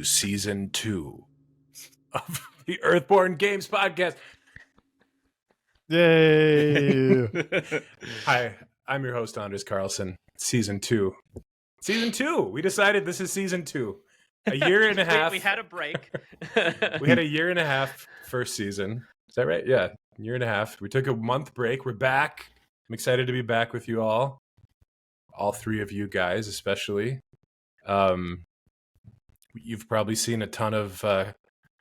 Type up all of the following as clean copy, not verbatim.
Season 2 of the Earthborne Games Podcast. Yay! Hi, I'm your host, Andres Carlson. Season 2. Season 2! We decided this is Season 2. A year and a half. We had a break. We had a year and a half first season. Is that right? Yeah, a year and a half. We took a month break. We're back. I'm excited to be back with you all. All three of you guys, especially. You've probably seen a ton of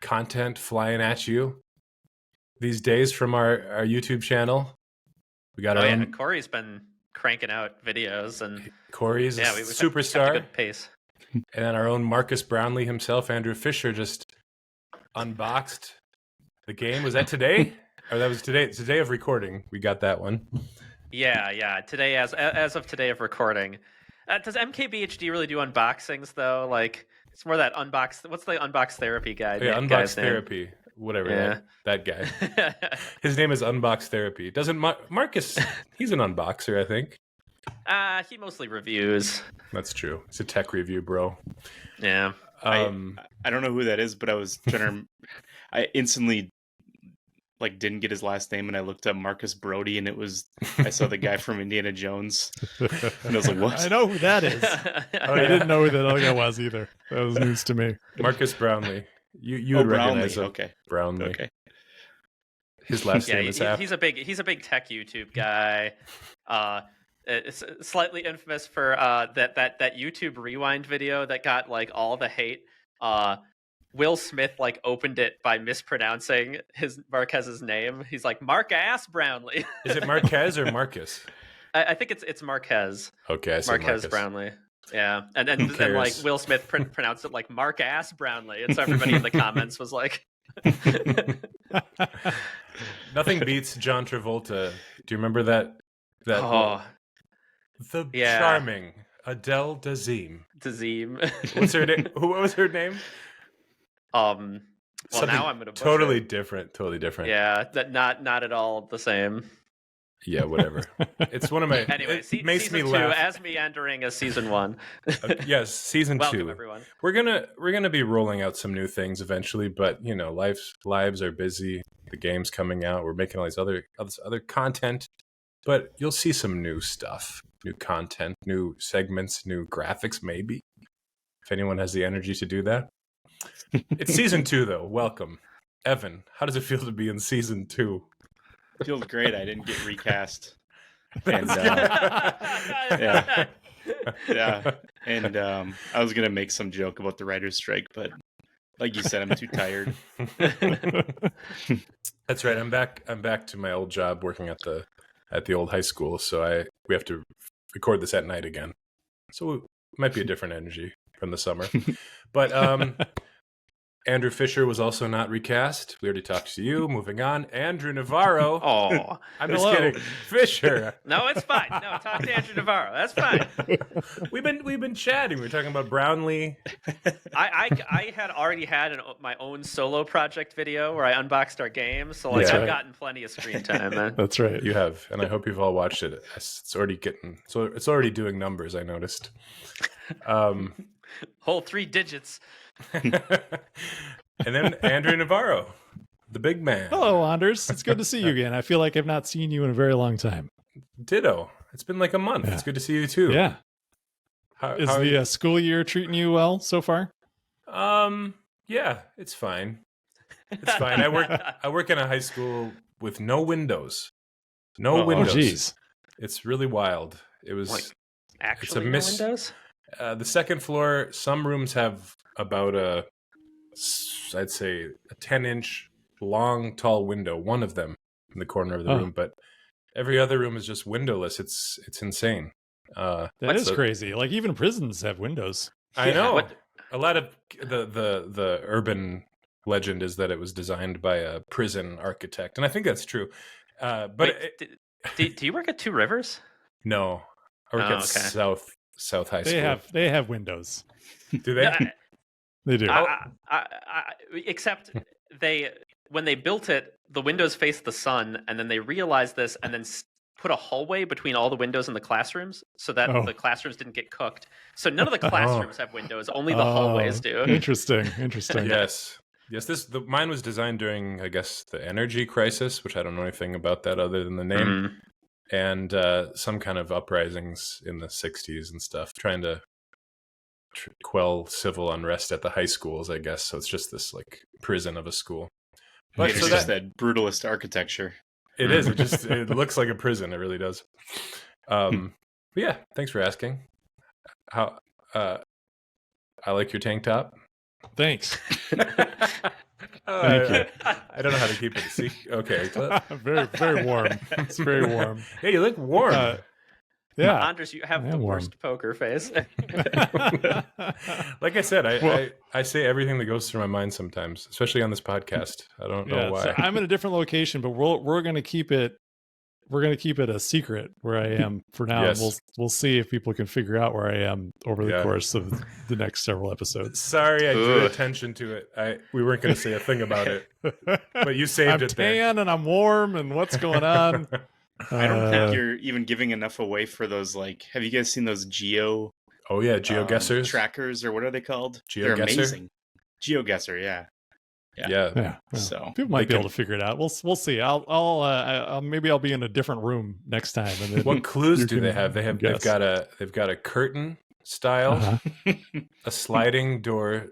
content flying at you these days from our YouTube channel. We got our own... Corey's been cranking out videos, and Corey's a superstar. Kept a good pace. And then our own Marcus Brownlee himself, Andrew Fisher, just unboxed the game. Was that today? Or that was today? Today of recording. We got that one. Yeah. Today, as of today of recording. Does MKBHD really do unboxings though? Like, it's more that unbox. What's the unbox therapy guy? Yeah, unbox therapy. Whatever. Yeah. That guy. His name is Unbox Therapy. Doesn't Marcus? He's an unboxer, I think. He mostly reviews. That's true. It's a tech review, bro. Yeah. I don't know who that is, but I was trying to. I instantly didn't get his last name, and I looked up Marcus Brody, and I saw the guy from Indiana Jones, and I was like, "What?" I know who that is. I didn't know who that other guy was either. That was news to me. Marcus Brownlee. You would recognize him. Okay. Brownlee. Okay. His last name is he's a big tech YouTube guy. It's slightly infamous for that YouTube Rewind video that got all the hate. Will Smith opened it by mispronouncing Marquez's name. He's like, Marcus Brownlee. Is it Marquez or Marcus? I think it's Marquez. Okay, I said Marquez Brownlee. Yeah, and Will Smith pronounced it like Marcus Brownlee, and so everybody in the comments was like, nothing beats John Travolta. Do you remember that? Charming Adele Dazeem. What's her name? What was her name? Well, now I'm gonna totally different. Yeah, that not at all the same. Yeah, whatever. It's one of my. Anyway, makes me season laugh. 2 as meandering as season 1. Yes, season 2. Welcome, everyone. We're gonna be rolling out some new things eventually, but lives are busy. The game's coming out. We're making all these other content, but you'll see some new stuff, new content, new segments, new graphics, maybe. If anyone has the energy to do that. It's season 2, though. Welcome, Evan. How does it feel to be in season 2? Feels great. I didn't get recast. And yeah. And I was gonna make some joke about the writer's strike, but like you said, I'm too tired. That's right. I'm back to my old job working at the old high school, so we have to record this at night again. So it might be a different energy from the summer. But Andrew Fisher was also not recast. We already talked to you. Moving on. Andrew Navarro. Oh, I'm just kidding. Fisher. No, it's fine. No, talk to Andrew Navarro. That's fine. We've been chatting. We were talking about Brownlee. I had already had my own solo project video where I unboxed our game, so I've gotten plenty of screen time, man. That's right. You have, and I hope you've all watched it. It's already doing numbers. I noticed. Whole 3 digits. And then Andrew Navarro, the big man. Hello, Anders. It's good to see you again. I feel like I've not seen you in a very long time. Ditto. It's been like a month. Yeah. It's good to see you too. Yeah. Is the school year treating you well so far? Yeah, it's fine. It's fine. I work in a high school with no windows. No windows. Oh, geez. It's really wild. It was actually no windows. The second floor, some rooms have about I'd say a 10-inch long, tall window, one of them in the corner of the room, but every other room is just windowless. It's insane. That is crazy. Even prisons have windows. I know. A lot of the urban legend is that it was designed by a prison architect, and I think that's true. But do you work at Two Rivers? No, I work at South High School. They have windows. Do they? They do. Except when they built it, the windows faced the sun, and then they realized this, and then put a hallway between all the windows in the classrooms so that Oh. the classrooms didn't get cooked. So none of the classrooms have windows, only the hallways do. Interesting. Yes. Mine was designed during, I guess, the energy crisis, which I don't know anything about that other than the name, and some kind of uprisings in the 60s and stuff, trying to quell civil unrest at the high schools, I guess. So it's just this like prison of a school. But But it's just that brutalist architecture. it is. It looks like a prison. It really does. But yeah, thanks for asking. How I like your tank top. Thanks. Thank you. I don't know how to keep it a secret. Okay. Very, very warm. It's very warm. Hey, you look warm. Yeah. Andres, you have the worst poker face. Like I said, I say everything that goes through my mind sometimes, especially on this podcast. I don't know why. So I'm in a different location, but we're going to keep it. We're going to keep it a secret where I am for now. Yes. And we'll see if people can figure out where I am over the course of the next several episodes. Sorry, I drew attention to it. We weren't going to say a thing about it, but you saved it there. I'm tan and I'm warm, and what's going on? I don't think you're even giving enough away for those. Like, have you guys seen those GeoGuessers trackers, or what are they called? GeoGuessr? They're amazing. GeoGuessr, yeah. Yeah. So people might be able to figure it out. We'll see. I'll maybe I'll be in a different room next time. And then What clues do they have? They've got a curtain style, a sliding door.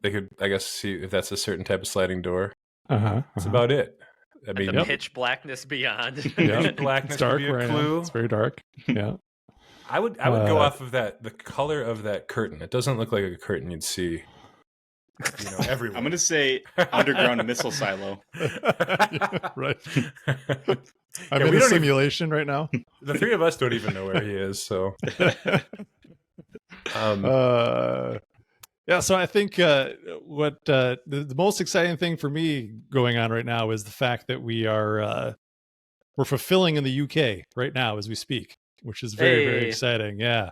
They could, I guess, see if that's a certain type of sliding door. That's about it. I mean, the pitch blackness beyond. Pitch blackness it's dark would be a where clue. It's very dark. Yeah. I would go off of the color of that curtain. It doesn't look like a curtain you'd see, everywhere. I'm going to say underground missile silo. Right. I'm in a simulation right now. The three of us don't even know where he is, so. Yeah, so I think what the most exciting thing for me going on right now is the fact that we're fulfilling in the UK right now as we speak, which is very, very exciting. Yeah.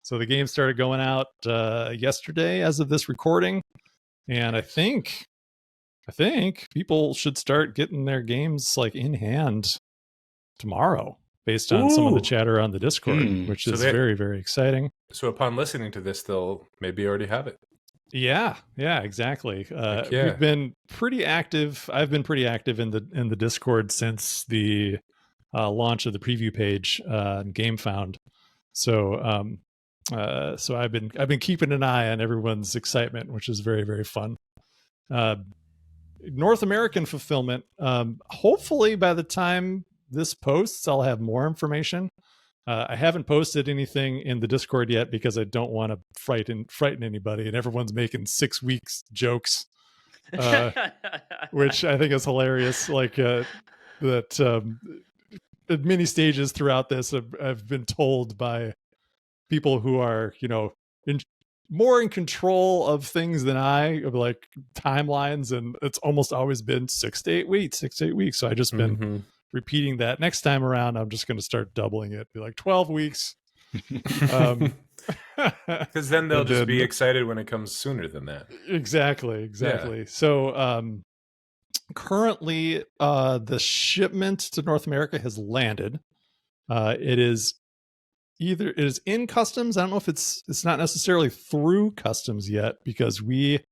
So the game started going out yesterday as of this recording, and I think people should start getting their games like in hand tomorrow, based on some of the chatter on the Discord, which is very, very exciting. So upon listening to this, they'll maybe already have it. Yeah, exactly. We've been pretty active. I've been pretty active in the Discord since the launch of the preview page, GameFound. So I've been keeping an eye on everyone's excitement, which is very, very fun. North American fulfillment. Hopefully, by the time this posts, I'll have more information. I haven't posted anything in the Discord yet because I don't want to frighten anybody, and everyone's making 6 weeks jokes, which I think is hilarious. Like that at many stages throughout this, I've been told by people who are more in control of things than I, of like timelines, and it's almost always been 6 to 8 weeks. So I just been repeating that. Next time around, I'm just going to start doubling it, be like 12 weeks. Because then they'll just be excited when it comes sooner than that. Exactly. Yeah. So currently, the shipment to North America has landed. It is in customs. I don't know if it's not necessarily through customs yet, because we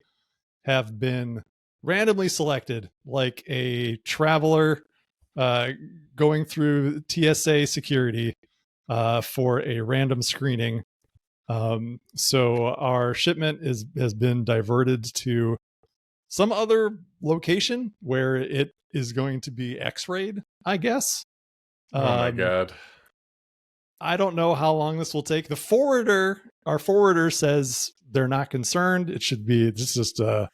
have been randomly selected like a traveler going through TSA security for a random screening. So our shipment has been diverted to some other location where it is going to be X-rayed, I guess. Oh my God. I don't know how long this will take. Our forwarder says they're not concerned. It should be just a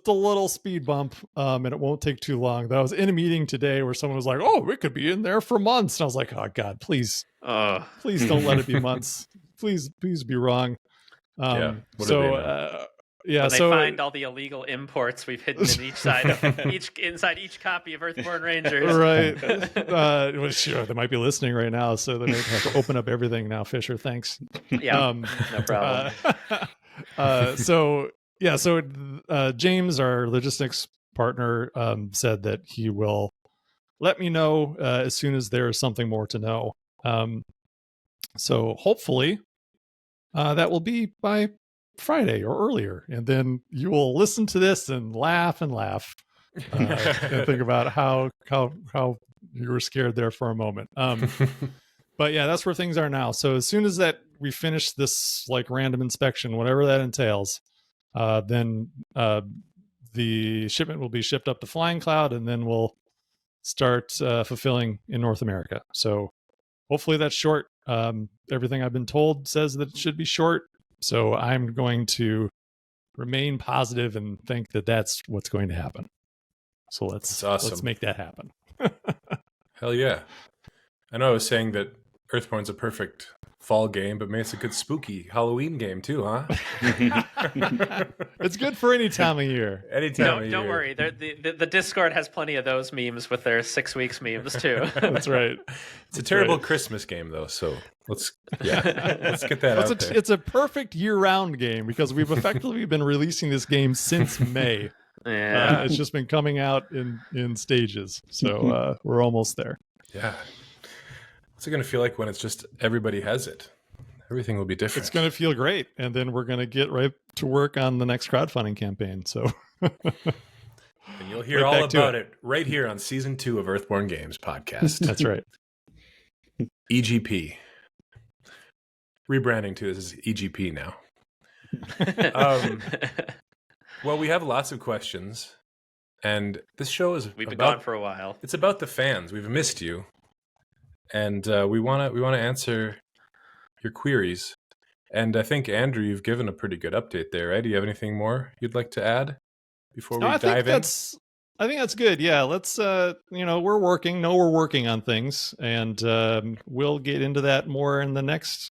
little speed bump, and it won't take too long. I was in a meeting today where someone was like, "Oh, we could be in there for months," and I was like, "Oh God, please don't let it be months. Please be wrong." When they find all the illegal imports we've hidden in inside each copy of Earthborne Rangers. Right. Well, sure, they might be listening right now, so they might have to open up everything now. Fisher, thanks. Yeah, no problem. So James, our logistics partner, said that he will let me know as soon as there is something more to know. So hopefully that will be by Friday or earlier, and then you will listen to this and laugh and think about how you were scared there for a moment. But yeah, that's where things are now. So as soon as that we finish this like random inspection, whatever that entails, then the shipment will be shipped up to Flying Cloud, and then we'll start fulfilling in North America. So hopefully that's short. Everything I've been told says that it should be short. So I'm going to remain positive and think that that's what's going to happen. So let's make that happen. Hell yeah. I know I was saying that Earthborne's a perfect fall game, but man, it's a good spooky Halloween game too, huh? It's good for any time of year. Don't worry. The Discord has plenty of those memes with their 6 weeks memes too. That's right. It's a terrible Christmas game though, so let's get that out there. It's a perfect year-round game because we've effectively been releasing this game since May. Yeah, it's just been coming out in stages, so we're almost there. Yeah. What's it going to feel like when it's just everybody has it? Everything will be different. It's going to feel great, and then we're going to get right to work on the next crowdfunding campaign. So, and you'll hear all about it right here on Season 2 of Earthborne Games podcast. That's right. EGP. Rebranding to this is EGP now. Well, we have lots of questions, and this show is we've been gone for a while. It's about the fans. We've missed you. And we want to answer your queries. And I think, Andrew, you've given a pretty good update there, right? Do you have anything more you'd like to add before we dive in? I think that's good. Yeah, let's, we're working on things, and we'll get into that more in the next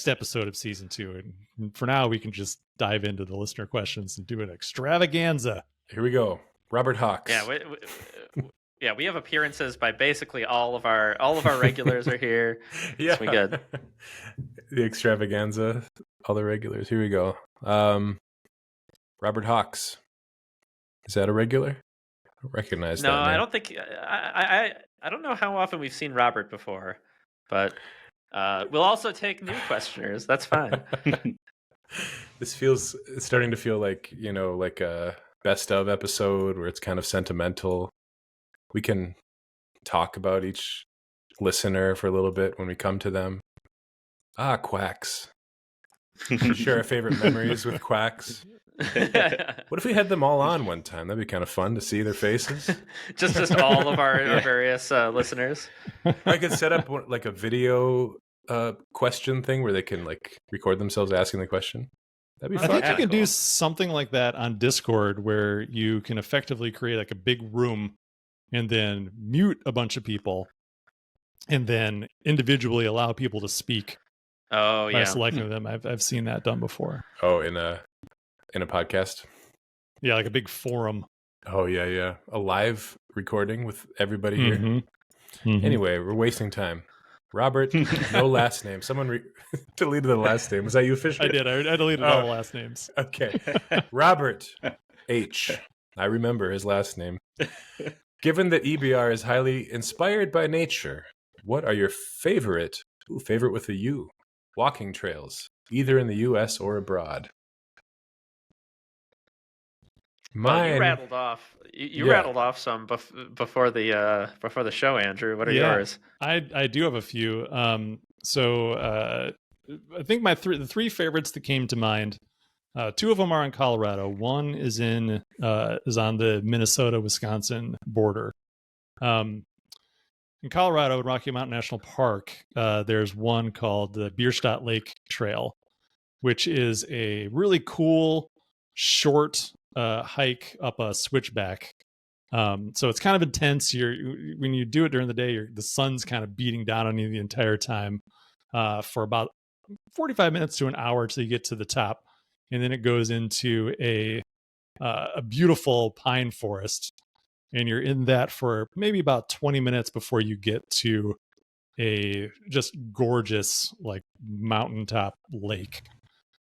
episode of Season 2. And for now, we can just dive into the listener questions and do an extravaganza. Here we go. Robert Hawks. Yeah, we have appearances by basically all of our regulars are here. Yeah, we good. The extravaganza, all the regulars. Here we go. Robert Hawks. Is that a regular? I don't recognize that. No, I don't think. I don't know how often we've seen Robert before, but we'll also take new questioners. That's fine. It's starting to feel like like a best of episode where it's kind of sentimental. We can talk about each listener for a little bit when we come to them. Quacks. Share our favorite memories with quacks. What if we had them all on one time? That'd be kind of fun to see their faces. just all of our various listeners. I could set up like a video question thing where they can like record themselves asking the question. That'd be fun. I think you could do something like that on Discord where you can effectively create like a big room and then mute a bunch of people, and then individually allow people to speak. Oh, yeah. By selecting them. I've seen that done before. Oh, in a podcast? Yeah, like a big forum. Oh, yeah. A live recording with everybody here. Mm-hmm. Anyway, we're wasting time. Robert, no last name. Someone deleted the last name. Was that you officially? I did. I deleted all the last names. Okay. Robert H. I remember his last name. Given that EBR is highly inspired by nature, what are your favorite with a U, walking trails, either in the U.S. or abroad? Mine. You rattled off. You rattled off some before the show, Andrew. What are yours? I do have a few. So I think the three favorites that came to mind. Two of them are in Colorado. One is on the Minnesota-Wisconsin border. In Colorado, in Rocky Mountain National Park, there's one called the Bierstadt Lake Trail, which is a really cool, short hike up a switchback. So it's kind of intense. When you do it during the day, the sun's kind of beating down on you the entire time for about 45 minutes to an hour till you get to the top. And then it goes into a beautiful pine forest, and you're in that for maybe about 20 minutes before you get to a just gorgeous like mountaintop lake.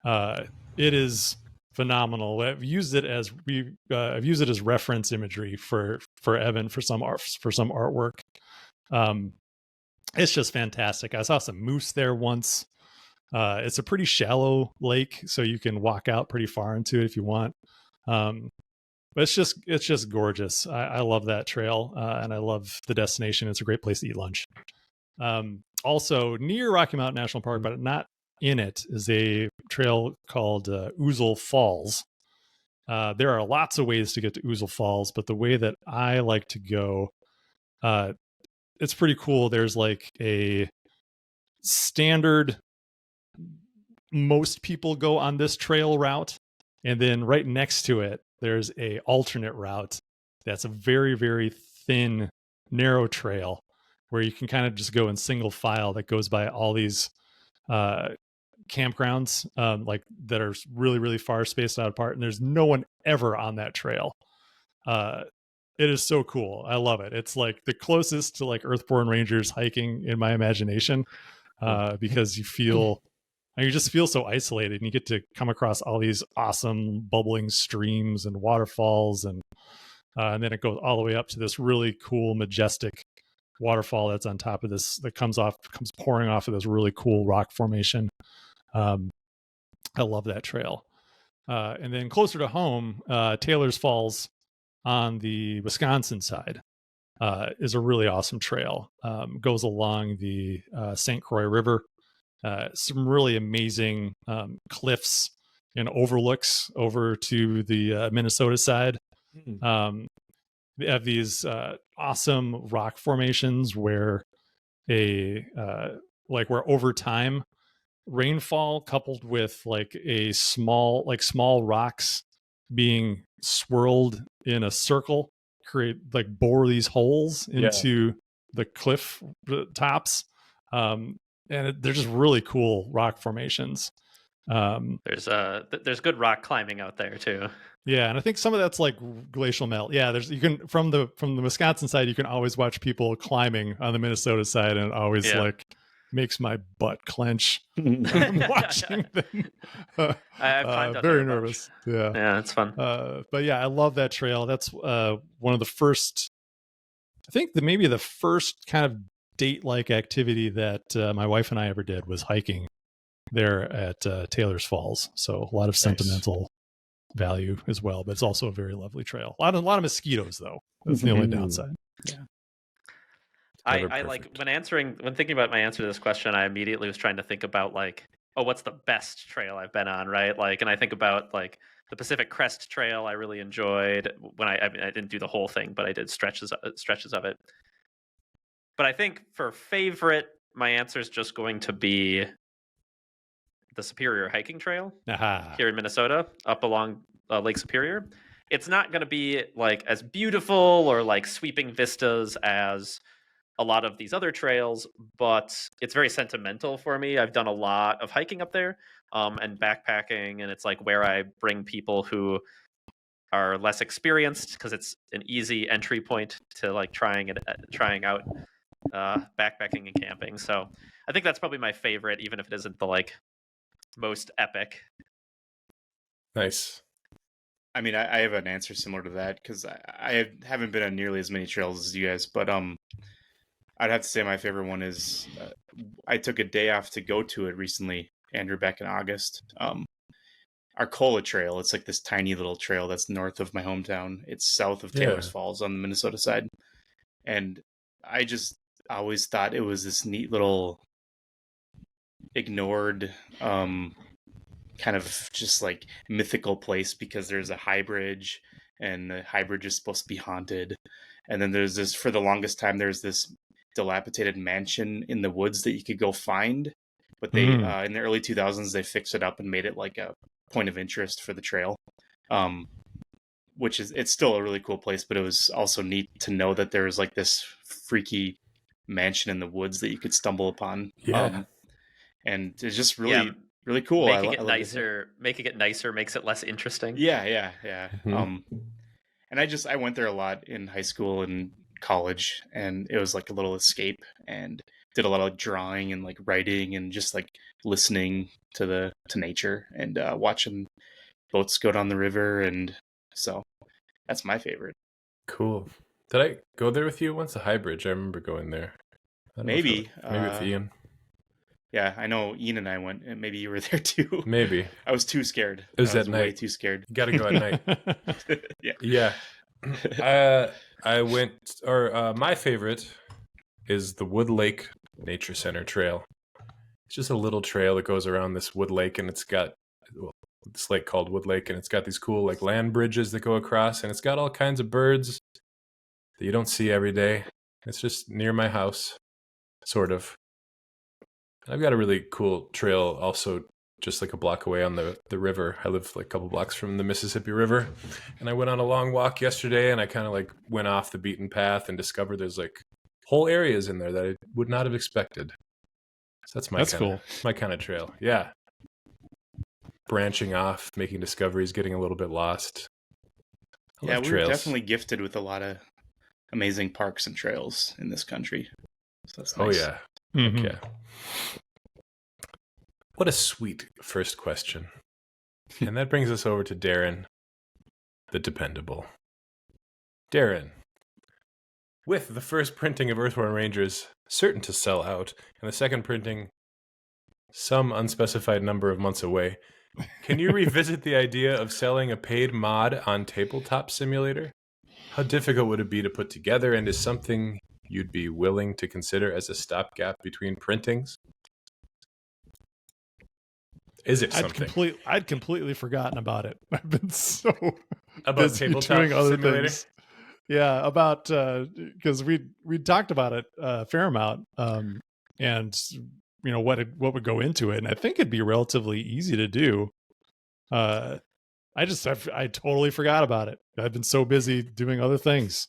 It is phenomenal. I've used it as reference imagery for Evan for some artwork. It's just fantastic. I saw some moose there once. It's a pretty shallow lake, so you can walk out pretty far into it if you want. But it's just gorgeous. I love that trail, and I love the destination. It's a great place to eat lunch. Also near Rocky Mountain National Park, but not in it, is a trail called Ouzel Falls. There are lots of ways to get to Ouzel Falls, but the way that I like to go, it's pretty cool. There's like a standard, most people go on this trail route, and then right next to it there's a alternate route that's a very, very thin, narrow trail where you can kind of just go in single file that goes by all these campgrounds like that are really, really far spaced out apart, and there's no one ever on that trail. It is so cool. I love it. It's like the closest to like Earthborne Rangers hiking in my imagination, because you just feel so isolated, and you get to come across all these awesome bubbling streams and waterfalls, and then it goes all the way up to this really cool, majestic waterfall that's on top of this, that comes pouring off of this really cool rock formation. I love that trail. And then closer to home, Taylor's Falls on the Wisconsin side is a really awesome trail. Goes along the St. Croix River. Some really amazing cliffs and overlooks over to the Minnesota side. They have these awesome rock formations where where over time rainfall coupled with like small rocks being swirled in a circle bore these holes into the cliff tops. And they're just really cool rock formations. There's good rock climbing out there too. Yeah, and I think some of that's like glacial melt. Yeah, you can from the Wisconsin side, you can always watch people climbing on the Minnesota side, and it always like makes my butt clench watching them. I've climbed up very nervous. Yeah, it's fun. But yeah, I love that trail. That's one of the first, I think maybe the first kind of date-like activity that my wife and I ever did was hiking there at Taylor's Falls. So a lot of sentimental value as well, but it's also a very lovely trail. A lot of mosquitoes though. That's the only downside. Yeah. I like when thinking about my answer to this question, I immediately was trying to think about like, oh, what's the best trail I've been on, right? Like, and I think about like the Pacific Crest Trail. I really enjoyed when I didn't do the whole thing, but I did stretches of it. But I think for favorite, my answer is just going to be the Superior Hiking Trail here in Minnesota, up along Lake Superior. It's not going to be like as beautiful or like sweeping vistas as a lot of these other trails, but it's very sentimental for me. I've done a lot of hiking up there and backpacking, and it's like where I bring people who are less experienced because it's an easy entry point to like trying out backpacking and camping. So I think that's probably my favorite, even if it isn't the like most epic. Nice. I mean, I have an answer similar to that because I haven't been on nearly as many trails as you guys, but I'd have to say my favorite one is I took a day off to go to it recently, Andrew, back in August. Arcola Trail. It's like this tiny little trail that's north of my hometown. It's south of Taylor's Falls on the Minnesota side, and I just always thought it was this neat little ignored kind of just like mythical place because there's a high bridge and the high bridge is supposed to be haunted, and then there's this, for the longest time, there's this dilapidated mansion in the woods that you could go find, but they in the early 2000s they fixed it up and made it like a point of interest for the trail, which is, it's still a really cool place, but it was also neat to know that there was like this freaky mansion in the woods that you could stumble upon. And it's just really really cool. Making it nicer makes it less interesting. And I went there a lot in high school and college, and it was like a little escape, and did a lot of drawing and like writing and just like listening to nature and watching boats go down the river, and so that's my favorite. Cool. Did I go there with you once? The High Bridge. I remember going there. I don't know if Maybe. maybe with Ian. Yeah, I know Ian and I went, and maybe you were there too. Maybe. I was too scared. It was I at night. Way too scared. You got to go at night. Yeah. Yeah. I went, or my favorite is the Wood Lake Nature Center Trail. It's just a little trail that goes around this wood lake, and it's got this lake called Wood Lake, and it's got these cool like land bridges that go across, and it's got all kinds of birds that you don't see every day. It's just near my house, sort of. I've got a really cool trail also just like a block away on the river. I live like a couple blocks from the Mississippi River, and I went on a long walk yesterday, and I kind of like went off the beaten path and discovered there's like whole areas in there that I would not have expected. So that's cool. My kind of trail. Yeah. Branching off, making discoveries, getting a little bit lost. Yeah, we're definitely gifted with a lot of amazing parks and trails in this country. So that's nice. Oh, yeah. Mm-hmm. Yeah. What a sweet first question. And that brings us over to Darren, the dependable. Darren, with the first printing of Earthborne Rangers certain to sell out, and the second printing some unspecified number of months away, can you revisit the idea of selling a paid mod on Tabletop Simulator? How difficult would it be to put together, and is something you'd be willing to consider as a stopgap between printings? Is it something? I'd completely forgotten about it. I've been so About busy Tabletop doing other Simulator? things. Yeah, about because we talked about it a fair amount, and you know what would go into it, and I think it'd be relatively easy to do. I totally forgot about it. I've been so busy doing other things.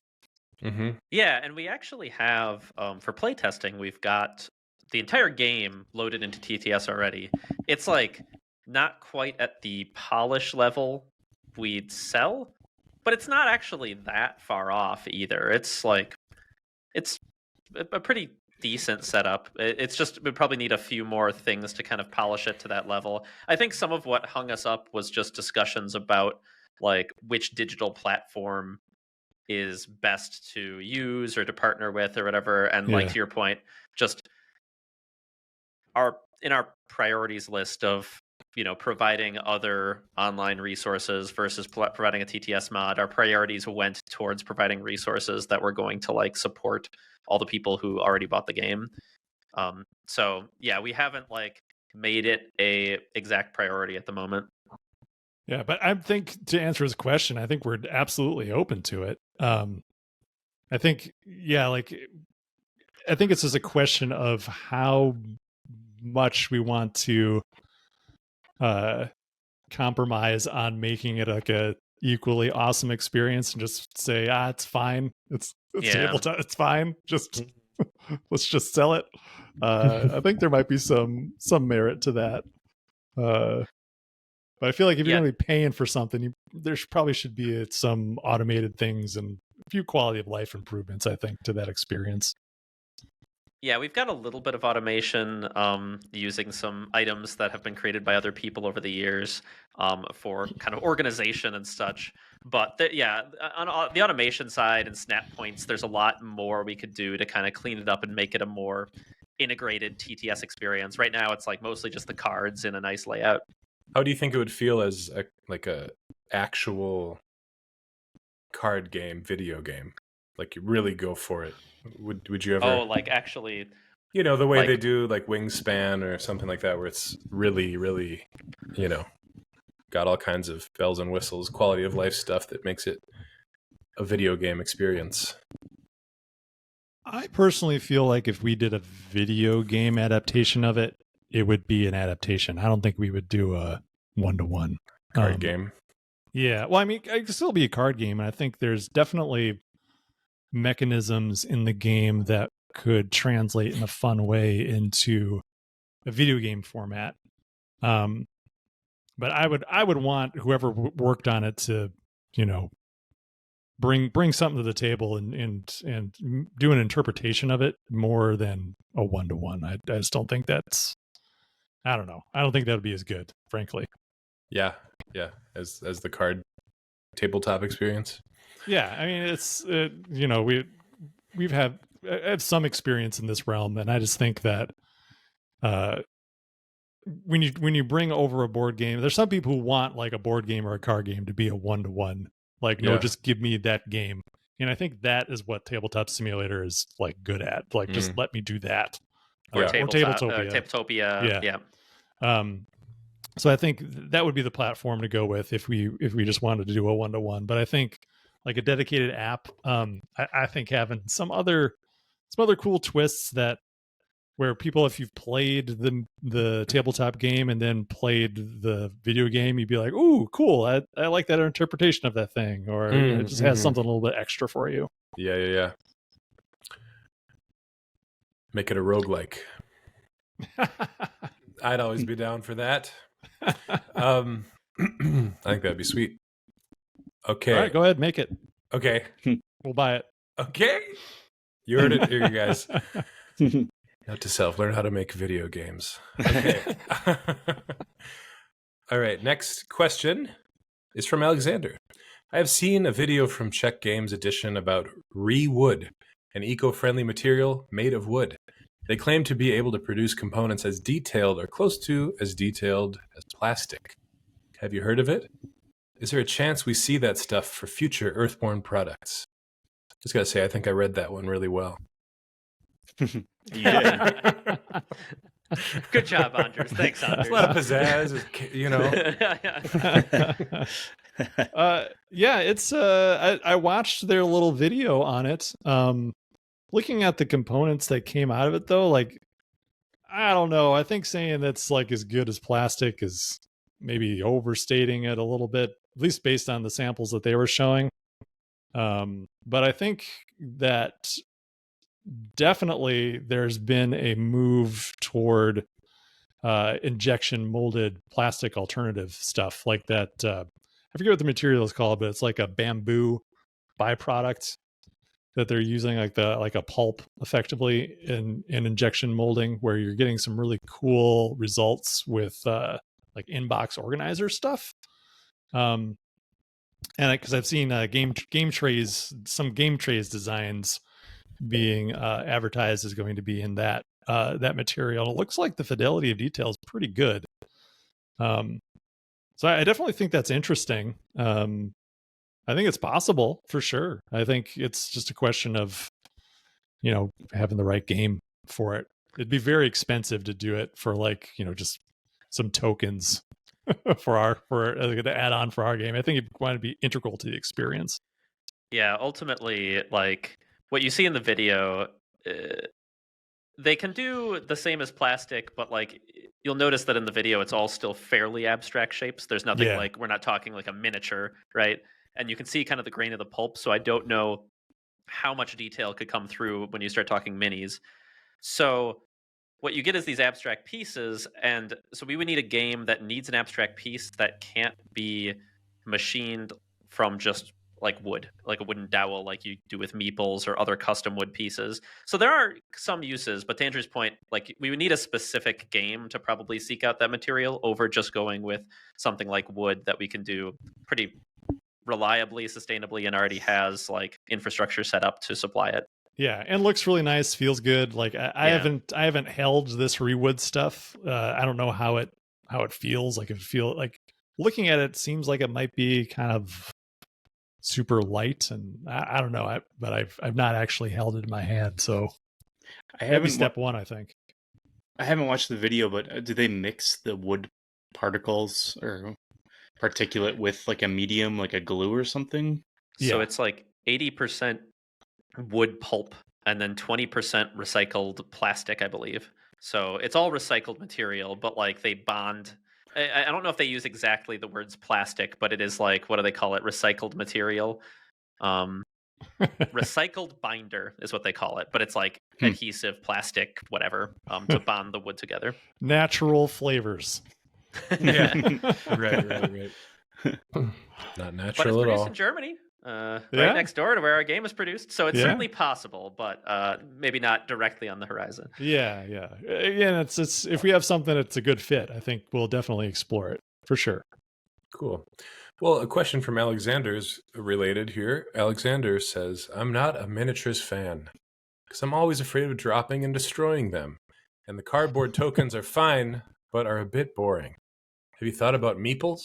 Mm-hmm. Yeah, and we actually have for playtesting, we've got the entire game loaded into TTS already. It's like not quite at the polish level we'd sell, but it's not actually that far off either. It's like it's a pretty decent setup. It's just we probably need a few more things to kind of polish it to that level. I think some of what hung us up was just discussions about like which digital platform is best to use or to partner with or whatever. And like to your point, just in our priorities list of, you know, providing other online resources versus providing a TTS mod, our priorities went towards providing resources that were going to like support all the people who already bought the game. So yeah, we haven't like made it a exact priority at the moment. Yeah, but I think to answer his question, I think we're absolutely open to it. I think, yeah, like I think it's just a question of how much we want to compromise on making it like a equally awesome experience and just say, it's fine. It's tabletop. It's fine. Just let's just sell it. I think there might be some merit to that. But I feel like if you're going to be paying for something, there probably should be some automated things and a few quality of life improvements, I think, to that experience. Yeah, we've got a little bit of automation using some items that have been created by other people over the years for kind of organization and such. But on the automation side and snap points, there's a lot more we could do to kind of clean it up and make it a more integrated TTS experience. Right now, it's like mostly just the cards in a nice layout. How do you think it would feel as a actual card game, video game? Like you really go for it. Would you ever? Oh, like actually, you know, the way they do like Wingspan or something like that, where it's really, really, you know, got all kinds of bells and whistles, quality of life stuff that makes it a video game experience. I personally feel like if we did a video game adaptation of it, it would be an adaptation. I don't think we would do a one-to-one card game. Yeah, well, I mean, it could still be a card game, and I think there's definitely mechanisms in the game that could translate in a fun way into a video game format. But I would want whoever worked on it to, you know, bring something to the table and do an interpretation of it more than a one-to-one. I just don't think that's. I don't know. I don't think that would be as good, frankly. Yeah, Yeah, as the card tabletop experience. Yeah, I mean, it's I have some experience in this realm, and I just think that when you bring over a board game, there's some people who want like a board game or a card game to be a 1-to-1. Like, no, just give me that game. And I think that is what Tabletop Simulator is like good at. Like, just let me do that. Or Tabletopia. Tabletopia. Yeah. So I think that would be the platform to go with if we just wanted to do a 1-to-1. But I think like a dedicated app, I think having some other cool twists that where people, if you've played the tabletop game and then played the video game, you'd be like, ooh, cool. I like that interpretation of that thing. Or it just has something a little bit extra for you. Yeah. Make it a roguelike. I'd always be down for that. I think that'd be sweet. Okay. All right, go ahead, make it. Okay. We'll buy it. Okay. You heard it here, you guys. Note to self, learn how to make video games. Okay. All right, next question is from Alexander. I have seen a video from Czech Games Edition about re-wood, an eco-friendly material made of wood. They claim to be able to produce components as detailed or close to as detailed as plastic. Have you heard of it? Is there a chance we see that stuff for future Earthborne products? Just gotta say, I think I read that one really well. Yeah. Good job, Anders. Thanks, Anders. There's a lot of pizzazz, you know. Yeah, it's I watched their little video on it. Looking at the components that came out of it though, like I don't know. I think saying that's like as good as plastic is maybe overstating it a little bit, at least based on the samples that they were showing. But I think that definitely there's been a move toward injection molded plastic alternative stuff like that. I forget what the material is called, but it's like a bamboo byproduct that they're using, like a pulp effectively in injection molding, where you're getting some really cool results with like inbox organizer stuff. And because I've seen some game trays designs being advertised as going to be in that material. It looks like the fidelity of detail is pretty good. So I definitely think that's interesting. I think it's possible for sure. I think it's just a question of, having the right game for it. It'd be very expensive to do it for like, just some tokens to add on for our game. I think it'd want to be integral to the experience. Yeah, ultimately, like what you see in the video, they can do the same as plastic, but like you'll notice that in the video, it's all still fairly abstract shapes. There's nothing like, we're not talking like a miniature, right? And you can see kind of the grain of the pulp. So I don't know how much detail could come through when you start talking minis. So what you get is these abstract pieces. And so we would need a game that needs an abstract piece that can't be machined from just like wood, like a wooden dowel, like you do with meeples or other custom wood pieces. So there are some uses, but to Andrew's point, like we would need a specific game to probably seek out that material over just going with something like wood that we can do pretty reliably, sustainably, and already has like infrastructure set up to supply it. Yeah, and looks really nice, feels good. Like I haven't held this rewood stuff. I don't know how it feels. Like like looking at it seems like it might be kind of super light, and I don't know. But I've not actually held it in my hand, so I haven't step one. I think I haven't watched the video, but do they mix the wood particles or particulate with like a medium, like a glue or something? So it's like 80% wood pulp and then 20% recycled plastic, I believe. So it's all recycled material, but like they bond. I don't know if they use exactly the words plastic, but it is like, what do they call it? Recycled material. Recycled binder is what they call it, but it's like adhesive plastic, whatever, to bond the wood together. Natural flavors. Yeah, right. Not natural but it's at produced all. in Germany, right next door to where our game is produced. So it's certainly possible, but maybe not directly on the horizon. Yeah. Again, it's if we have something that's a good fit, I think we'll definitely explore it for sure. Cool. Well, a question from Alexander's related here. Alexander says, I'm not a miniatures fan because I'm always afraid of dropping and destroying them. And the cardboard tokens are fine, but are a bit boring. Have you thought about meeples?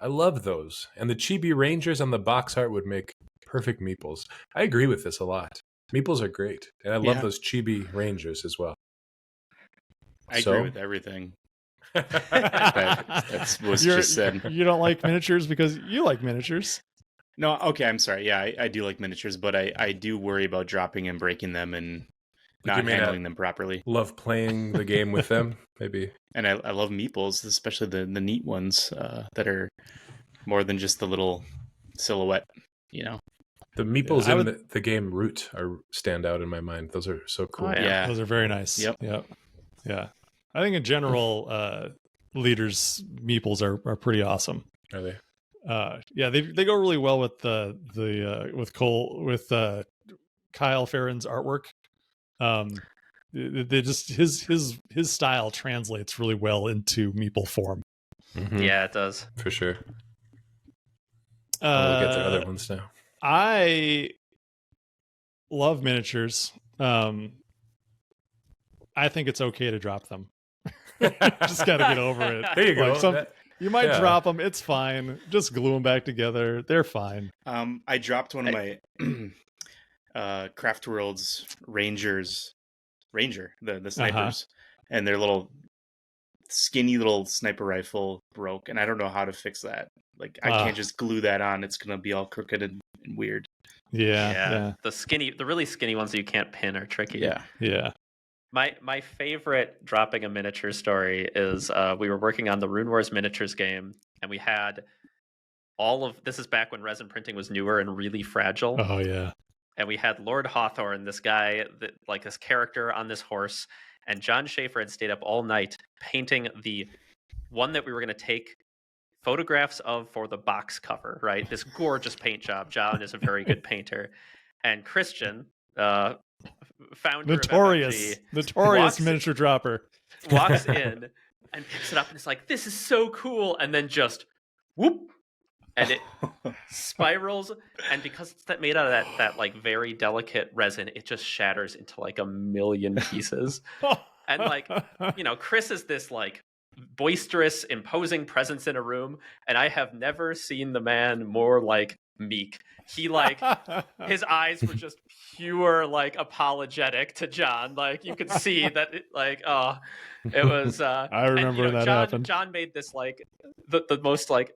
I love those. And the chibi rangers on the box art would make perfect meeples. I agree with this a lot. Meeples are great. And I love those chibi rangers as well. I agree with everything. That's what's You're- just said. You don't like miniatures because you like miniatures. No, okay, I'm sorry. Yeah, I do like miniatures, but I do worry about dropping and breaking them and not handling them properly. Love playing the game with them, maybe. And I love meeples, especially the neat ones that are more than just the little silhouette, you know. The meeples in the game Root stand out in my mind. Those are so cool. Oh, yeah. Those are very nice. Yep. Yeah. I think in general, leaders meeples are pretty awesome. Are they? Yeah, they go really well with Kyle Farron's artwork. They just his style translates really well into meeple form. Mm-hmm. Yeah, it does. For sure. I'll get the other ones now. I love miniatures. I think it's okay to drop them. Just gotta get over it. There you go. You might drop them. It's fine. Just glue them back together. They're fine. I dropped one of my Craft World's Ranger, the snipers, and their little skinny little sniper rifle broke, and I don't know how to fix that. Like, I can't just glue that on. It's gonna be all crooked and weird. Yeah. The really skinny ones that you can't pin are tricky. Yeah. My favorite dropping a miniature story is we were working on the Rune Wars miniatures game, and we had this is back when resin printing was newer and really fragile. Oh yeah. And we had Lord Hawthorne, this guy this character on this horse, and John Schaefer had stayed up all night painting the one that we were going to take photographs of for the box cover, right? This gorgeous paint job. John is a very good painter. And Christian, founder notorious of MFG, miniature dropper, walks in and picks it up and is like, this is so cool, and then just whoop, and it spirals, and because it's made out of that like very delicate resin, it just shatters into like a million pieces. And like, Chris is this like boisterous, imposing presence in a room, and I have never seen the man more like meek. He like his eyes were just pure like apologetic to John. Like you could see that it was I remember that happened. John made this like the most like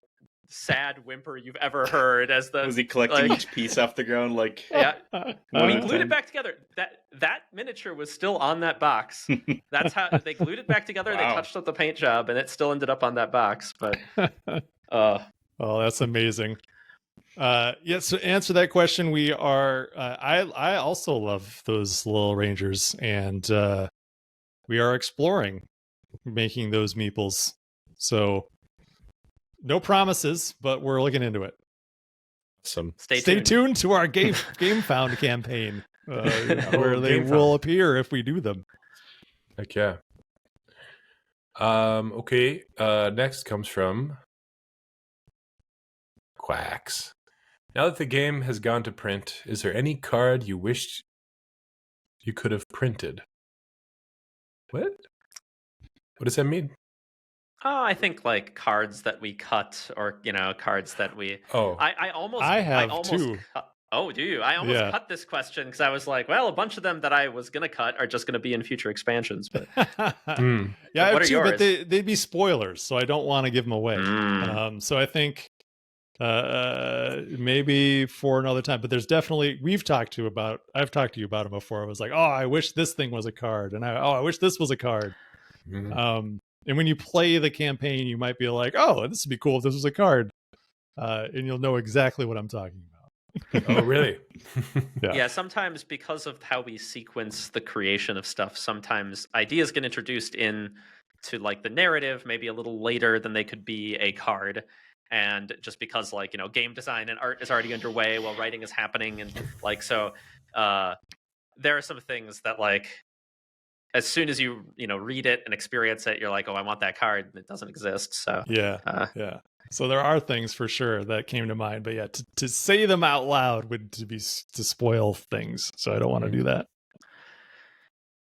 sad whimper you've ever heard as the was he collecting each piece off the ground like we glued it back together. That miniature was still on that box. That's how they glued it back together. Wow. They touched up the paint job and it still ended up on that box, but oh, that's amazing. So to answer that question, we are I also love those little rangers, and we are exploring making those meeples. So no promises, but we're looking into it. Stay tuned to our Game Found campaign, where they will appear if we do them. Heck yeah. Okay. Next comes from Quacks. Now that the game has gone to print, is there any card you wished you could have printed? What does that mean? Oh, I think like cards that we cut, or cards that we. Oh, I almost two. Oh, do you? I almost cut this question because I was like, well, a bunch of them that I was gonna cut are just gonna be in future expansions. But Yeah, I have what are two, yours? but they'd be spoilers, so I don't want to give them away. So I think maybe for another time. But there's definitely I've talked to you about them before. I was like, oh, I wish this thing was a card, and I wish this was a card. And when you play the campaign, you might be like, oh, this would be cool if this was a card, and you'll know exactly what I'm talking about. Oh, really? Yeah, sometimes because of how we sequence the creation of stuff, sometimes ideas get introduced in to like the narrative maybe a little later than they could be a card. And just because like, game design and art is already underway while writing is happening. And like, so there are some things that like, as soon as you read it and experience it, you're like, oh, I want that card. And it doesn't exist. So yeah. So there are things for sure that came to mind, but yeah, to say them out loud would to spoil things. So I don't want to do that.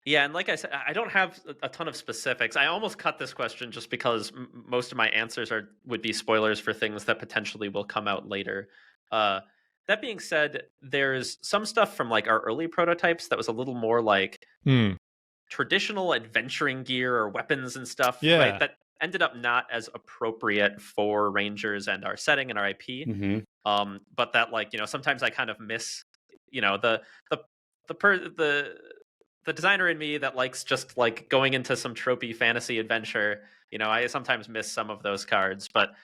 Yeah, and like I said, I don't have a ton of specifics. I almost cut this question just because most of my answers would be spoilers for things that potentially will come out later. That being said, there's some stuff from like our early prototypes that was a little more like traditional adventuring gear or weapons and stuff, right? That ended up not as appropriate for Rangers and our setting and our IP. But that, like, sometimes I kind of miss, the designer in me that likes just like going into some tropey fantasy adventure. I sometimes miss some of those cards, but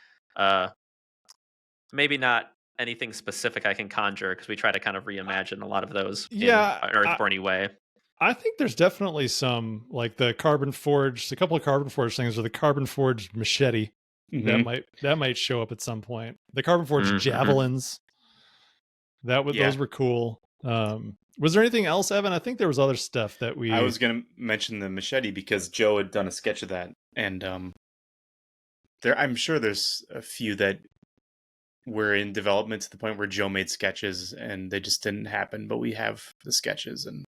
maybe not anything specific I can conjure, because we try to kind of reimagine a lot of those in an Earthborne way. I think there's definitely some, like the carbon forged, a couple of carbon forged things, or the carbon forged machete that might show up at some point. The carbon forged javelins, those were cool. Was there anything else, Evan? I think there was other stuff that I was going to mention the machete because Joe had done a sketch of that, and I'm sure there's a few that were in development to the point where Joe made sketches and they just didn't happen, but we have the sketches. And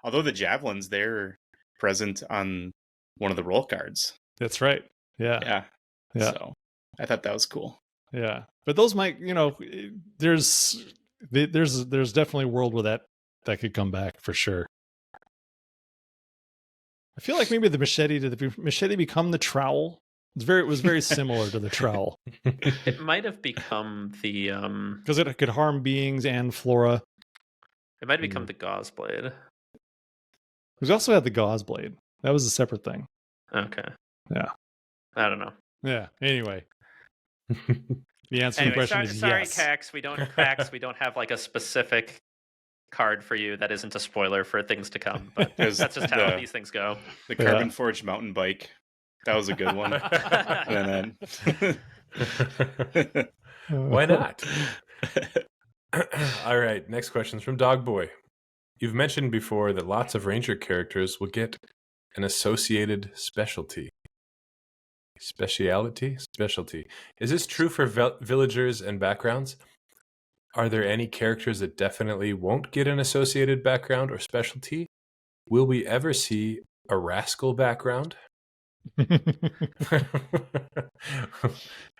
although the javelins, they're present on one of the roll cards. That's right. Yeah. So I thought that was cool. Yeah, but those might, there's definitely a world where that could come back for sure. I feel like maybe did the machete become the trowel? It was very similar to the trowel. It might have become the because it could harm beings and flora. It might have become the gauze blade. We also had the gauze blade. That was a separate thing. Okay. Yeah. I don't know. Yeah. Anyway. The answer to the question is sorry, yes. Cax. We don't have like a specific card for you that isn't a spoiler for things to come. But that's just how these things go. The carbon forged mountain bike. That was a good one. Why not? All right. Next question is from Dogboy. You've mentioned before that lots of Ranger characters will get an associated specialty. Specialty? Is this true for villagers and backgrounds? Are there any characters that definitely won't get an associated background or specialty? Will we ever see a rascal background? I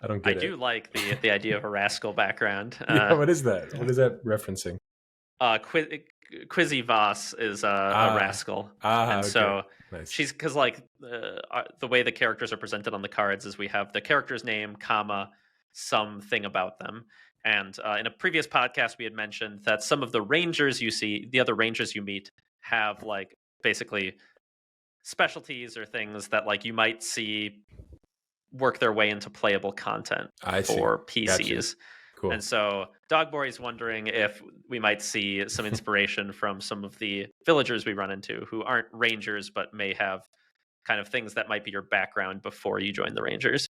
don't get it. I do like the idea of a rascal background. What is that? What is that referencing? Quizzy Voss is a rascal, and okay. So nice. She's because like the way the characters are presented on the cards is we have the character's name, comma, something about them. And in a previous podcast, we had mentioned that some of the Rangers you see, the other Rangers you meet, have like basically specialties or things that like you might see work their way into playable content for PCs. Gotcha. Cool. And so Dogboy is wondering if we might see some inspiration from some of the villagers we run into who aren't Rangers but may have kind of things that might be your background before you join the Rangers.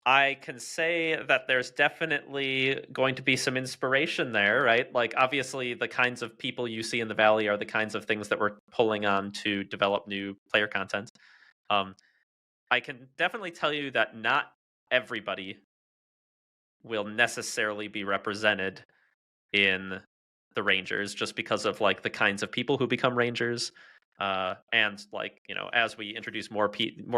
I can say that there's definitely going to be some inspiration there, right? Like, obviously, the kinds of people you see in the Valley are the kinds of things that we're pulling on to develop new player content. I can definitely tell you that not everybody will necessarily be represented in the Rangers just because of, like, the kinds of people who become Rangers. And like, as we introduce more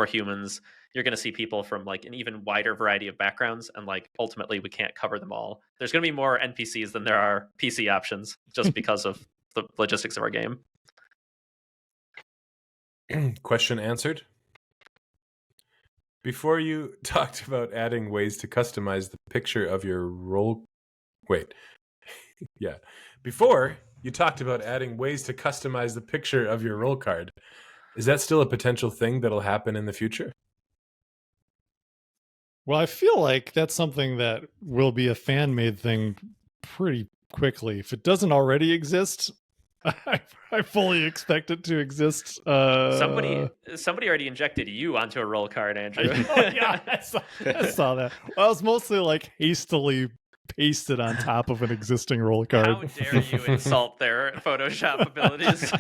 humans, you're going to see people from like an even wider variety of backgrounds, and like ultimately we can't cover them all. There's going to be more NPCs than there are PC options just because of the logistics of our game. Question answered. Before you talked about adding ways to customize the picture of your role. Before you talked about adding ways to customize the picture of your roll card. Is that still a potential thing that'll happen in the future? Well, I feel like that's something that will be a fan-made thing pretty quickly. If it doesn't already exist, I fully expect it to exist. Somebody already injected you onto a roll card, Andrew. I saw that. Well, I was mostly like hastily pasted on top of an existing roll card. How dare you insult their Photoshop abilities?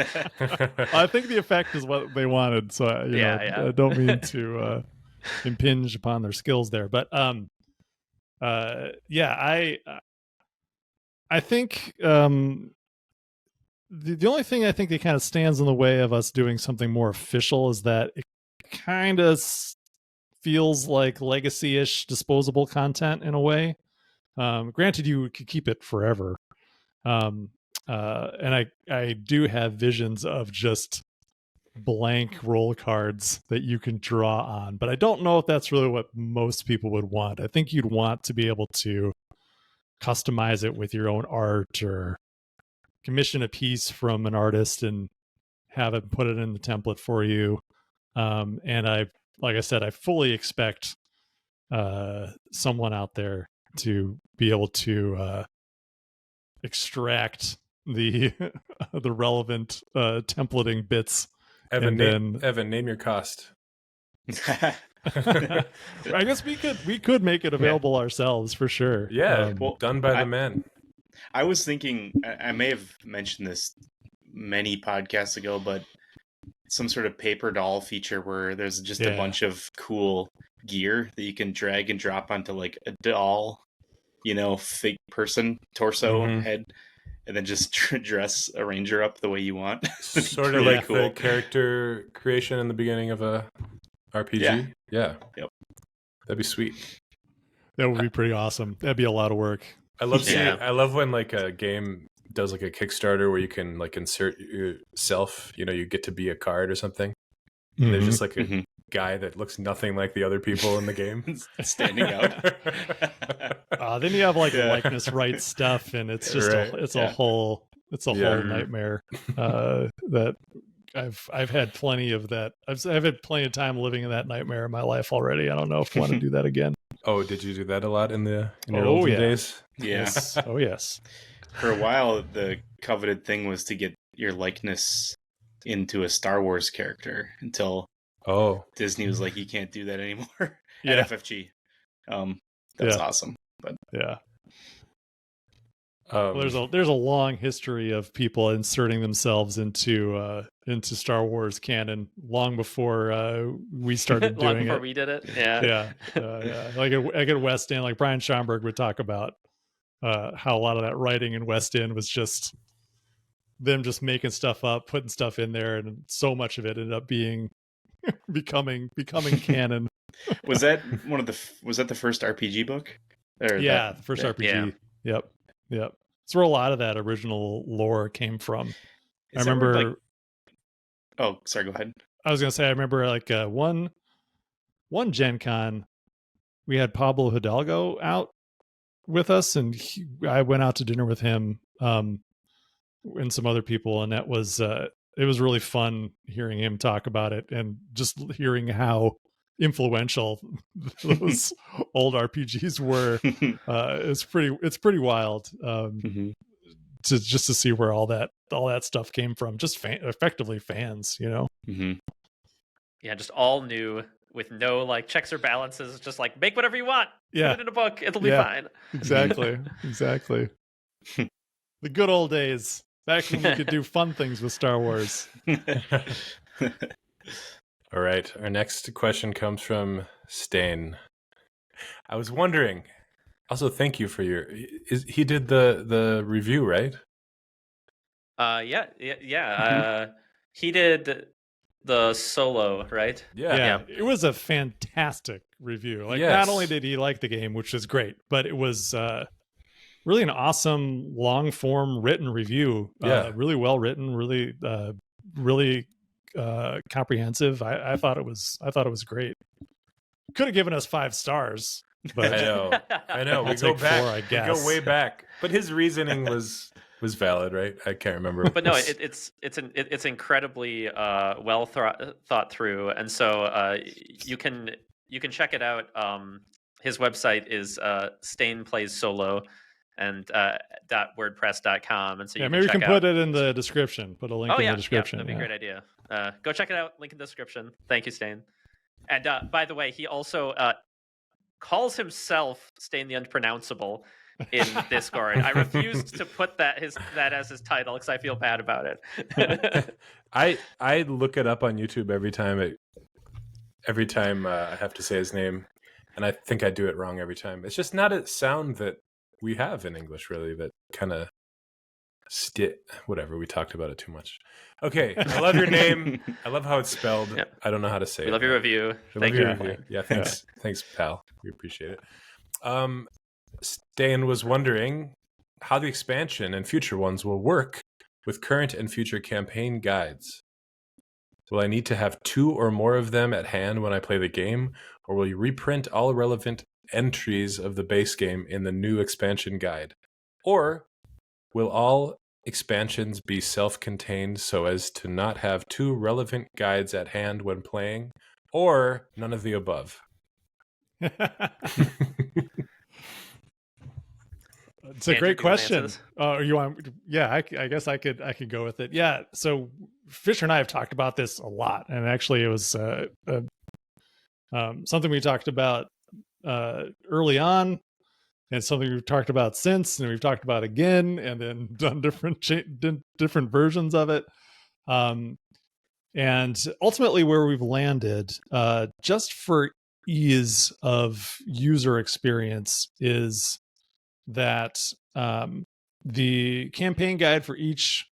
I think the effect is what they wanted, so I don't mean to impinge upon their skills there. But yeah, I think the only thing I think that kind of stands in the way of us doing something more official is that it kind of feels like legacy-ish disposable content in a way. Granted, you could keep it forever. And I do have visions of just blank roll cards that you can draw on, but I don't know if that's really what most people would want. I think you'd want to be able to customize it with your own art, or commission a piece from an artist and have it put it in the template for you. And like I said, I fully expect someone out there to be able to extract the the relevant templating bits. Evan, name your cost. I guess we could make it available ourselves for sure. Yeah, done by the man. I was thinking, I may have mentioned this many podcasts ago, but some sort of paper doll feature where there's just a bunch of cool gear that you can drag and drop onto like a doll, fake person, torso, head, and then just dress a ranger up the way you want. Sort of like the character creation in the beginning of a RPG. Yeah. Yep. That'd be sweet. That would be pretty awesome. That'd be a lot of work. I love when like a game does like a Kickstarter where you can like insert yourself, you get to be a card or something. And there's just like a guy that looks nothing like the other people in the game standing out. Then you have like likeness rights stuff, and it's just a whole nightmare. That I've had plenty of that. I've had plenty of time living in that nightmare in my life already. I don't know if I want to do that again. Oh, did you do that a lot in your olden days? Yeah. Yes. Oh, yes. For a while, the coveted thing was to get your likeness into a Star Wars character until Disney was like, you can't do that anymore. At FFG. That's awesome. But yeah. There's a long history of people inserting themselves into Star Wars canon long before we started doing it. Long before we did it, yeah. Like at West End, like Brian Schomburg would talk about how a lot of that writing in West End was just them just making stuff up, putting stuff in there, and so much of it ended up becoming canon. Was that the first RPG book? The first RPG. Yeah. Yep. That's where a lot of that original lore came from. I remember. Oh, sorry. Go ahead. I was gonna say I remember like one Gen Con, we had Pablo Hidalgo out with us, and I went out to dinner with him and some other people, and that was it was really fun hearing him talk about it and just hearing how influential those old RPGs were. It's pretty wild to see where all that stuff came from. Just effectively fans, Yeah, just all new with no like checks or balances. Just like make whatever you want. Put it in a book. It'll be fine. Exactly. The good old days, back when we could do fun things with Star Wars. All right. Our next question comes from Stain. I was wondering. Also, thank you for he did the review, right? Yeah. He did the solo, right? Yeah. It was a fantastic review. Like, not only did he like the game, which is great, but it was really an awesome long form written review. Really well written. Really comprehensive. I thought it was great. Could have given us 5 stars, but I know. We go back. 4, I guess. We go way back. But his reasoning was valid, right? I can't remember. But no, it's incredibly well thought through, and so you can check it out. His website is Stain Plays Solo and .wordpress.com, and so maybe we can put it in the description. Put a link in the description. That'd be a great idea. Go check it out. Link in the description. Thank you, Stain. And by the way, he also calls himself Stain the Unpronounceable in Discord. I refused to put that as his title because I feel bad about it. I look it up on YouTube every time every time I have to say his name, and I think I do it wrong every time. It's just not a sound that we have in English, really, that kind of whatever. We talked about it too much. Okay, I love your name. I love how it's spelled. Yep. I don't know how to say it. We love your review. Thank you for playing. Yeah, thanks. Thanks, pal. We appreciate it. Stan was wondering how the expansion and future ones will work with current and future campaign guides. Will I need to have 2 or more of them at hand when I play the game, or will you reprint all relevant entries of the base game in the new expansion guide? Or will all expansions be self-contained so as to not have 2 relevant guides at hand when playing, or none of the above? It's a Andrew, great do you wanna answer question. this? You want? Yeah, I guess I could go with it. Yeah. So Fisher and I have talked about this a lot, and actually, it was something we talked about early on, and something we've talked about since, and we've talked about again, and then done different versions of it. And ultimately, where we've landed, just for ease of user experience, is that the campaign guide for each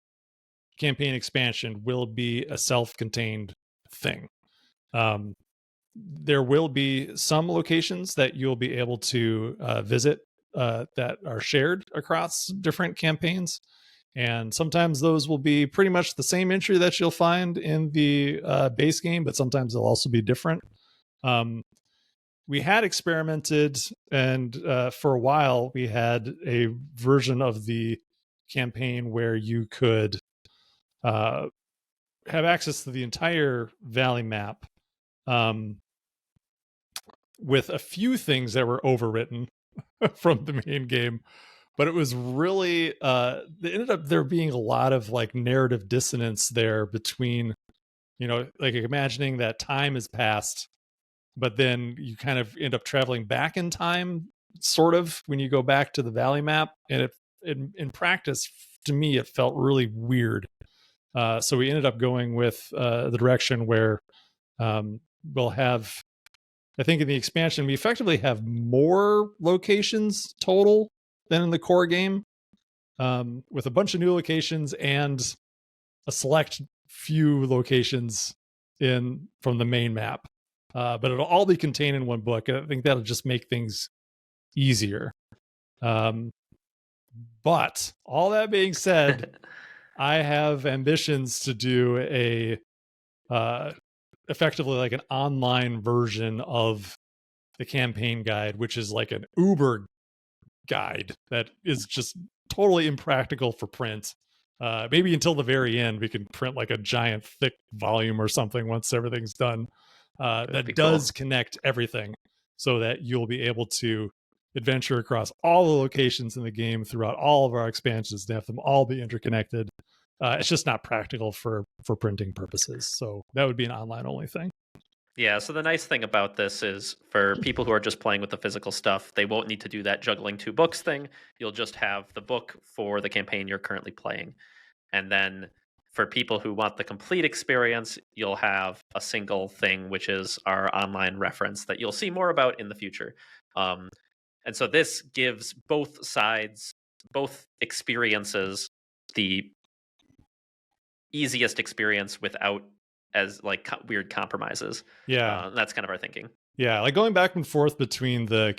campaign expansion will be a self-contained thing. There will be some locations that you'll be able to visit that are shared across different campaigns, and sometimes those will be pretty much the same entry that you'll find in the base game, but sometimes they'll also be different. We had experimented, and for a while we had a version of the campaign where you could have access to the entire valley map, with a few things that were overwritten from the main game. But it was really it ended up there being a lot of like narrative dissonance there between, like imagining that time has passed, but then you kind of end up traveling back in time, sort of, when you go back to the valley map. And in practice, to me, it felt really weird. So we ended up going with the direction where we'll have, I think in the expansion, we effectively have more locations total than in the core game, with a bunch of new locations and a select few locations from the main map. But it'll all be contained in one book. I think that'll just make things easier. But all that being said, I have ambitions to do effectively like an online version of the campaign guide, which is like an Uber guide that is just totally impractical for print. Maybe until the very end, we can print like a giant thick volume or something once everything's done. That does connect everything so that you'll be able to adventure across all the locations in the game throughout all of our expansions and have them all be interconnected. It's just not practical for printing purposes. So that would be an online only thing. Yeah, so the nice thing about this is for people who are just playing with the physical stuff, they won't need to do that juggling 2 books thing. You'll just have the book for the campaign you're currently playing. And then for people who want the complete experience, you'll have a single thing, which is our online reference that you'll see more about in the future. And so this gives both sides, both experiences, the easiest experience without as like weird compromises. Yeah, that's kind of our thinking. Yeah, like going back and forth between the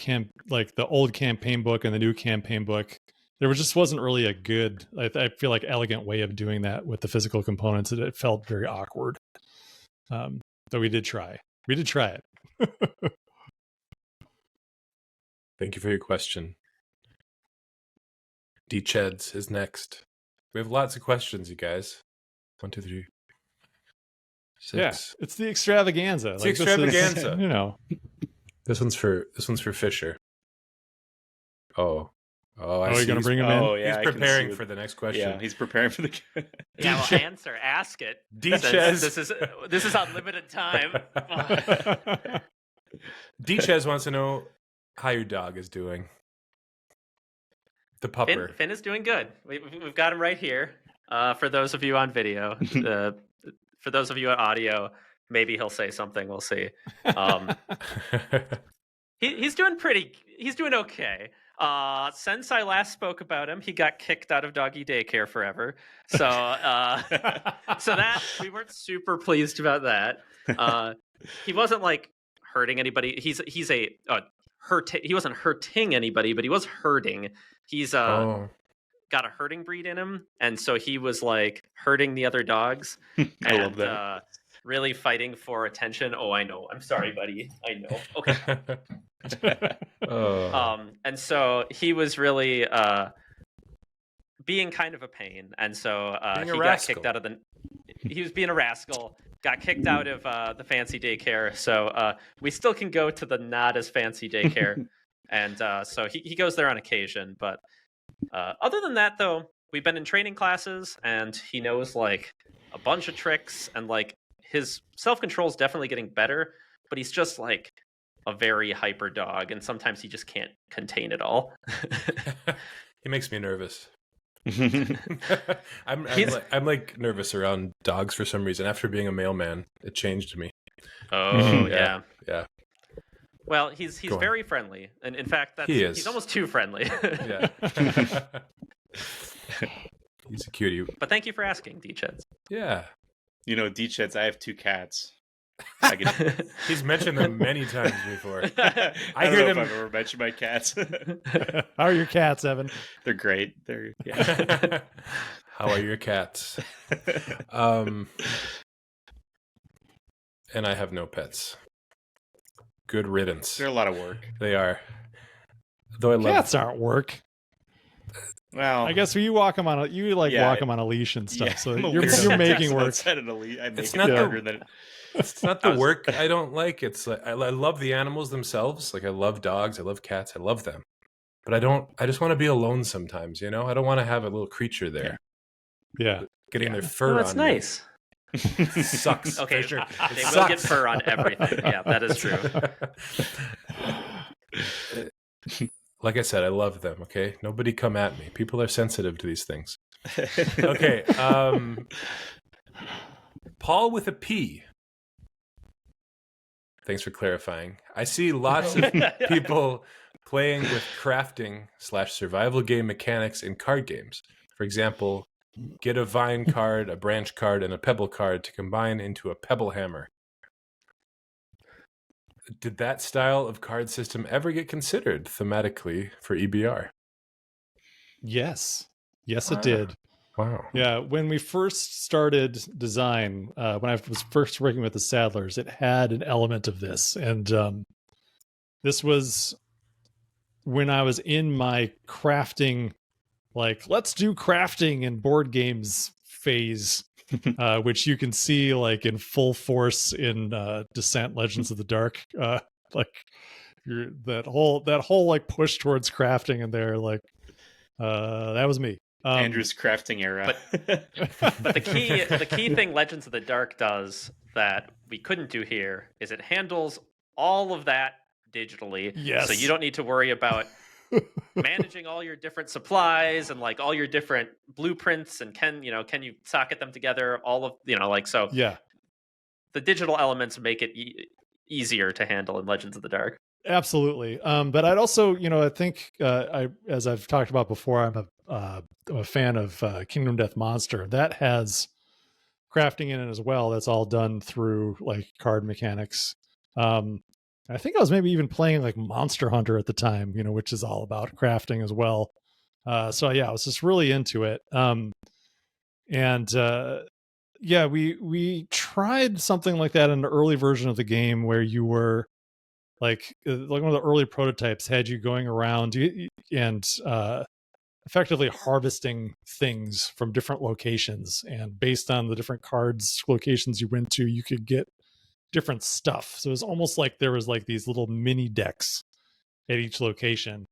the old campaign book and the new campaign book, there just wasn't really a good, I feel like, elegant way of doing that with the physical components. It felt very awkward. But we did try. We did try it. Thank you for your question. D-Cheds is next. We have lots of questions, you guys. 1, 2, 3, 6. Yeah, it's the extravaganza. It's the extravaganza. This one's for Fisher. Oh, I see. You're gonna bring him in? Oh, yeah, he's preparing for the next question. Yeah, he's preparing for the. Yeah, well, answer. Ask it. D-Chez. This is unlimited time. D-Chez wants to know how your dog is doing. The pupper. Finn is doing good. We've got him right here. For those of you on video, for those of you on audio, maybe he'll say something. We'll see. He's doing okay. Since I last spoke about him, he got kicked out of doggy daycare forever. So so that we weren't super pleased about that. He wasn't like hurting anybody. He wasn't hurting anybody, but he was hurting. He's got a herding breed in him, and so he was like hurting the other dogs. I love that. Really fighting for attention. Oh, I know. I'm sorry, buddy. I know. Okay. And so he was really being kind of a pain, and so he got kicked out of he was being a rascal, got kicked out of the fancy daycare, so we still can go to the not as fancy daycare. And so he goes there on occasion, but other than that, though, we've been in training classes, and he knows like a bunch of tricks, and like his self-control is definitely getting better, but he's just like a very hyper dog, and sometimes he just can't contain it all. He makes me nervous. I'm like nervous around dogs for some reason. After being a mailman, it changed me. Oh yeah. Well, he's very friendly, and in fact, he's almost too friendly. Yeah. He's a cutie. But thank you for asking, D-Cheds. Yeah. You know, D-Cheds, I have 2 cats. He's mentioned them many times before. I hear them. If I've ever mentioned my cats. How are your cats, Evan? They're great. How are your cats? And I have no pets. Good riddance. They're a lot of work. They are. Though cats aren't work. Well, I guess you walk them on a leash and stuff. Yeah, so you're making work. It's not the work I don't like. It's like I love the animals themselves. Like I love dogs, I love cats, I love them. But I just want to be alone sometimes, you know? I don't want to have a little creature there. Yeah. Getting their fur on that's nice. Me. Sucks. Okay, sure. They will get fur on everything. Yeah, that is true. Like I said, I love them, okay? Nobody come at me. People are sensitive to these things. Okay. Paul with a P. Thanks for clarifying. I see lots of people playing with crafting/survival game mechanics in card games. For example, get a vine card, a branch card, and a pebble card to combine into a pebble hammer. Did that style of card system ever get considered thematically for EBR? Yes, it did. Wow. Yeah, when we first started design, when I was first working with the Saddlers, it had an element of this. And this was when I was in my crafting, like, let's do crafting and board games phase, which you can see like in full force in Descent Legends of the Dark. Like that whole like push towards crafting in there, like that was me. Andrew's crafting era. But the key thing Legends of the Dark does that we couldn't do here is it handles all of that digitally. Yes. So you don't need to worry about managing all your different supplies and like all your different blueprints and can you socket them together, all of so yeah, the digital elements make it easier to handle in Legends of the Dark. Absolutely. But I'd also, I think as I've talked about before, I'm a fan of Kingdom Death Monster. That has crafting in it as well. That's all done through like card mechanics. I think I was maybe even playing like Monster Hunter at the time, which is all about crafting as well. So yeah, I was just really into it. Yeah, we tried something like that in the early version of the game where you were like one of the early prototypes had you going around and effectively harvesting things from different locations, and based on the different cards locations you went to, you could get different stuff. So it was almost like there was like these little mini decks at each location,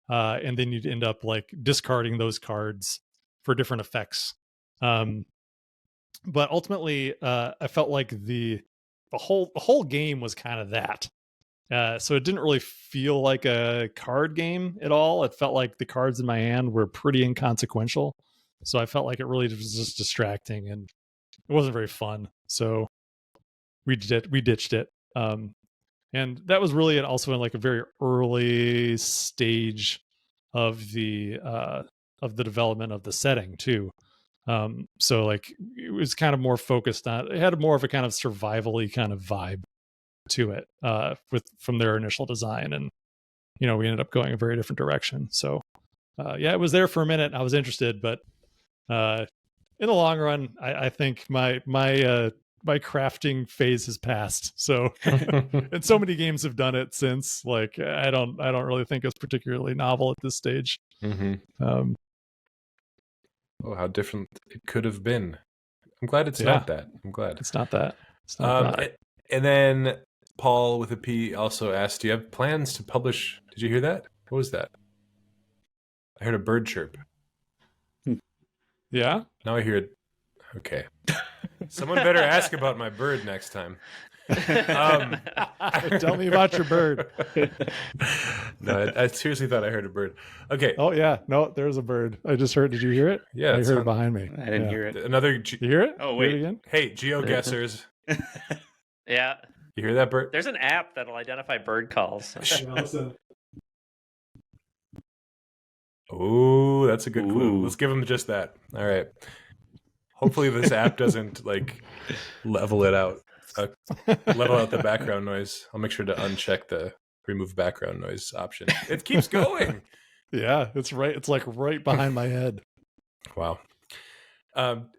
and then you'd end up like discarding those cards for different effects. But ultimately, I felt like the whole game was kind of that. So it didn't really feel like a card game at all. It felt like the cards in my hand were pretty inconsequential. So I felt like it really was just distracting and it wasn't very fun. So we ditched it. And that was really also in like a very early stage of the development of the setting too. So like it was kind of more focused on, it had more of a kind of survival-y kind of vibe to it from their initial design, and we ended up going a very different direction. So it was there for a minute. I was interested, but in the long run, I think my crafting phase has passed. So and so many games have done it since. Like I don't really think it's particularly novel at this stage. Mm-hmm. Oh, how different it could have been. I'm glad it's not that. I'm glad it's not that. It's not that. And then Paul with a P also asked, do you have plans to publish? Did you hear that? What was that? I heard a bird chirp. Yeah? Now I hear it. Okay. Someone better ask about my bird next time. Tell me about your bird. No, I seriously thought I heard a bird. Okay. Oh yeah, no, there's a bird. I just heard. Did you hear it? Yeah, I heard it behind me. I didn't hear it. Another. You hear it? Oh wait. Hear it again? Hey, GeoGuessers. Yeah. You hear that bird? There's an app that'll identify bird calls. Oh, that's a good clue. Let's give them just that. All right. Hopefully this app doesn't like level it out. Level out the background noise. I'll make sure to uncheck the remove background noise option. It keeps going. Yeah, it's right. It's like right behind my head. Wow.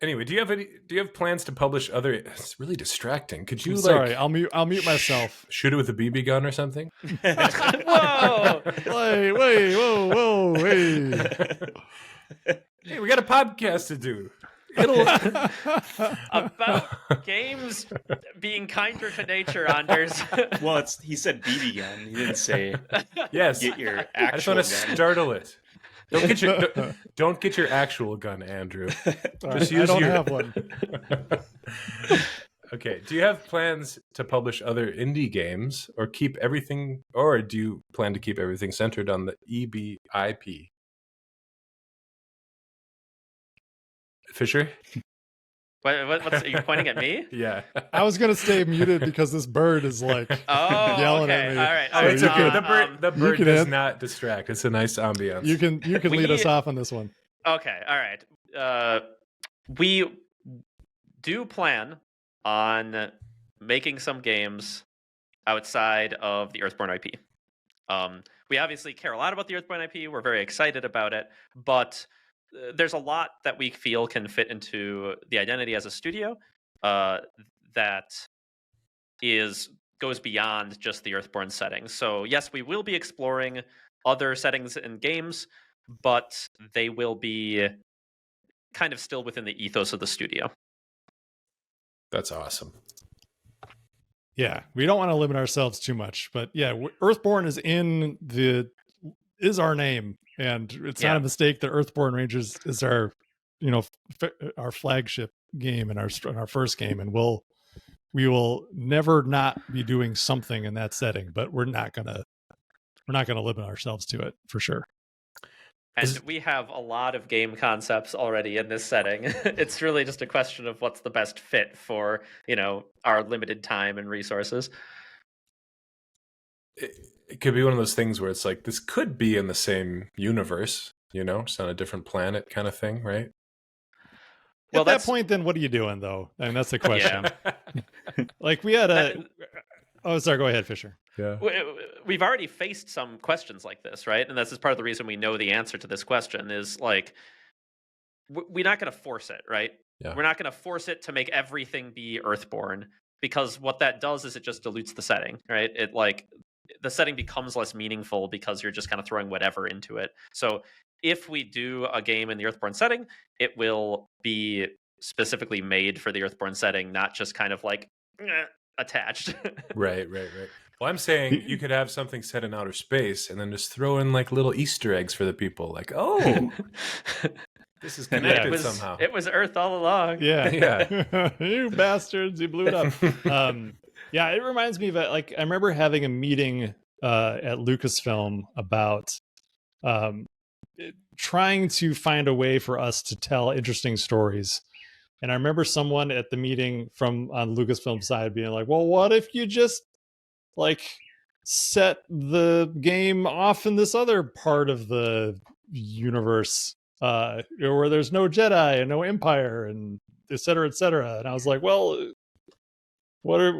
Anyway, do you have plans to publish other? It's really distracting. Could you Sorry, I'll mute myself. Shoot it with a BB gun or something? Whoa! Wait, whoa, hey. Hey, we got a podcast to do. About games being kinder to nature, Anders. Well, he said BB gun. He didn't say yes. Get your actual I just want to startle it. Don't get your actual gun, Andrew. Just use I don't have one. Okay. Do you have plans to publish other indie games, or do you plan to keep everything centered on the EBIP? Fisher? Are you pointing at me? Yeah. I was gonna stay muted because this bird is like yelling at me. All right. So it's okay. The bird does not distract. It's a nice ambiance. You can lead us off on this one. Okay. All right. We do plan on making some games outside of the Earthborne IP. We obviously care a lot about the Earthborne IP. We're very excited about it, but there's a lot that we feel can fit into the identity as a studio that goes beyond just the Earthborne setting. So yes, we will be exploring other settings and games, but they will be kind of still within the ethos of the studio. That's awesome. Yeah, we don't want to limit ourselves too much, but yeah, Earthborne is our name. And it's not a mistake that Earthborne Rangers is our flagship game and our first game, and we will never not be doing something in that setting. But we're not gonna limit ourselves to it for sure. And we have a lot of game concepts already in this setting. It's really just a question of what's the best fit for our limited time and resources. It could be one of those things where it's like, this could be in the same universe, just on a different planet kind of thing, right? Well, at that point, then what are you doing, though? I mean, that's the question. Yeah. Like we had Oh, sorry, go ahead, Fisher. Yeah. We've already faced some questions like this, right? And this is part of the reason we know the answer to this question is, like, we're not going to force it, right? Yeah. We're not going to force it to make everything be Earthborne, because what that does is it just dilutes the setting, right? The setting becomes less meaningful because you're just kind of throwing whatever into it. So if we do a game in the Earthborne setting, it will be specifically made for the Earthborne setting, not just kind of like attached. Right. Well, I'm saying you could have something set in outer space and then just throw in like little Easter eggs for the people. Like, oh, this is connected somehow. It was Earth all along. Yeah. You bastards, you blew it up. Yeah, it reminds me of I remember having a meeting at Lucasfilm about trying to find a way for us to tell interesting stories And I remember someone at the meeting from on Lucasfilm side being like, well, what if you just like set the game off in this other part of the universe where there's no Jedi and no Empire and et cetera, et cetera. And I was like, well, what is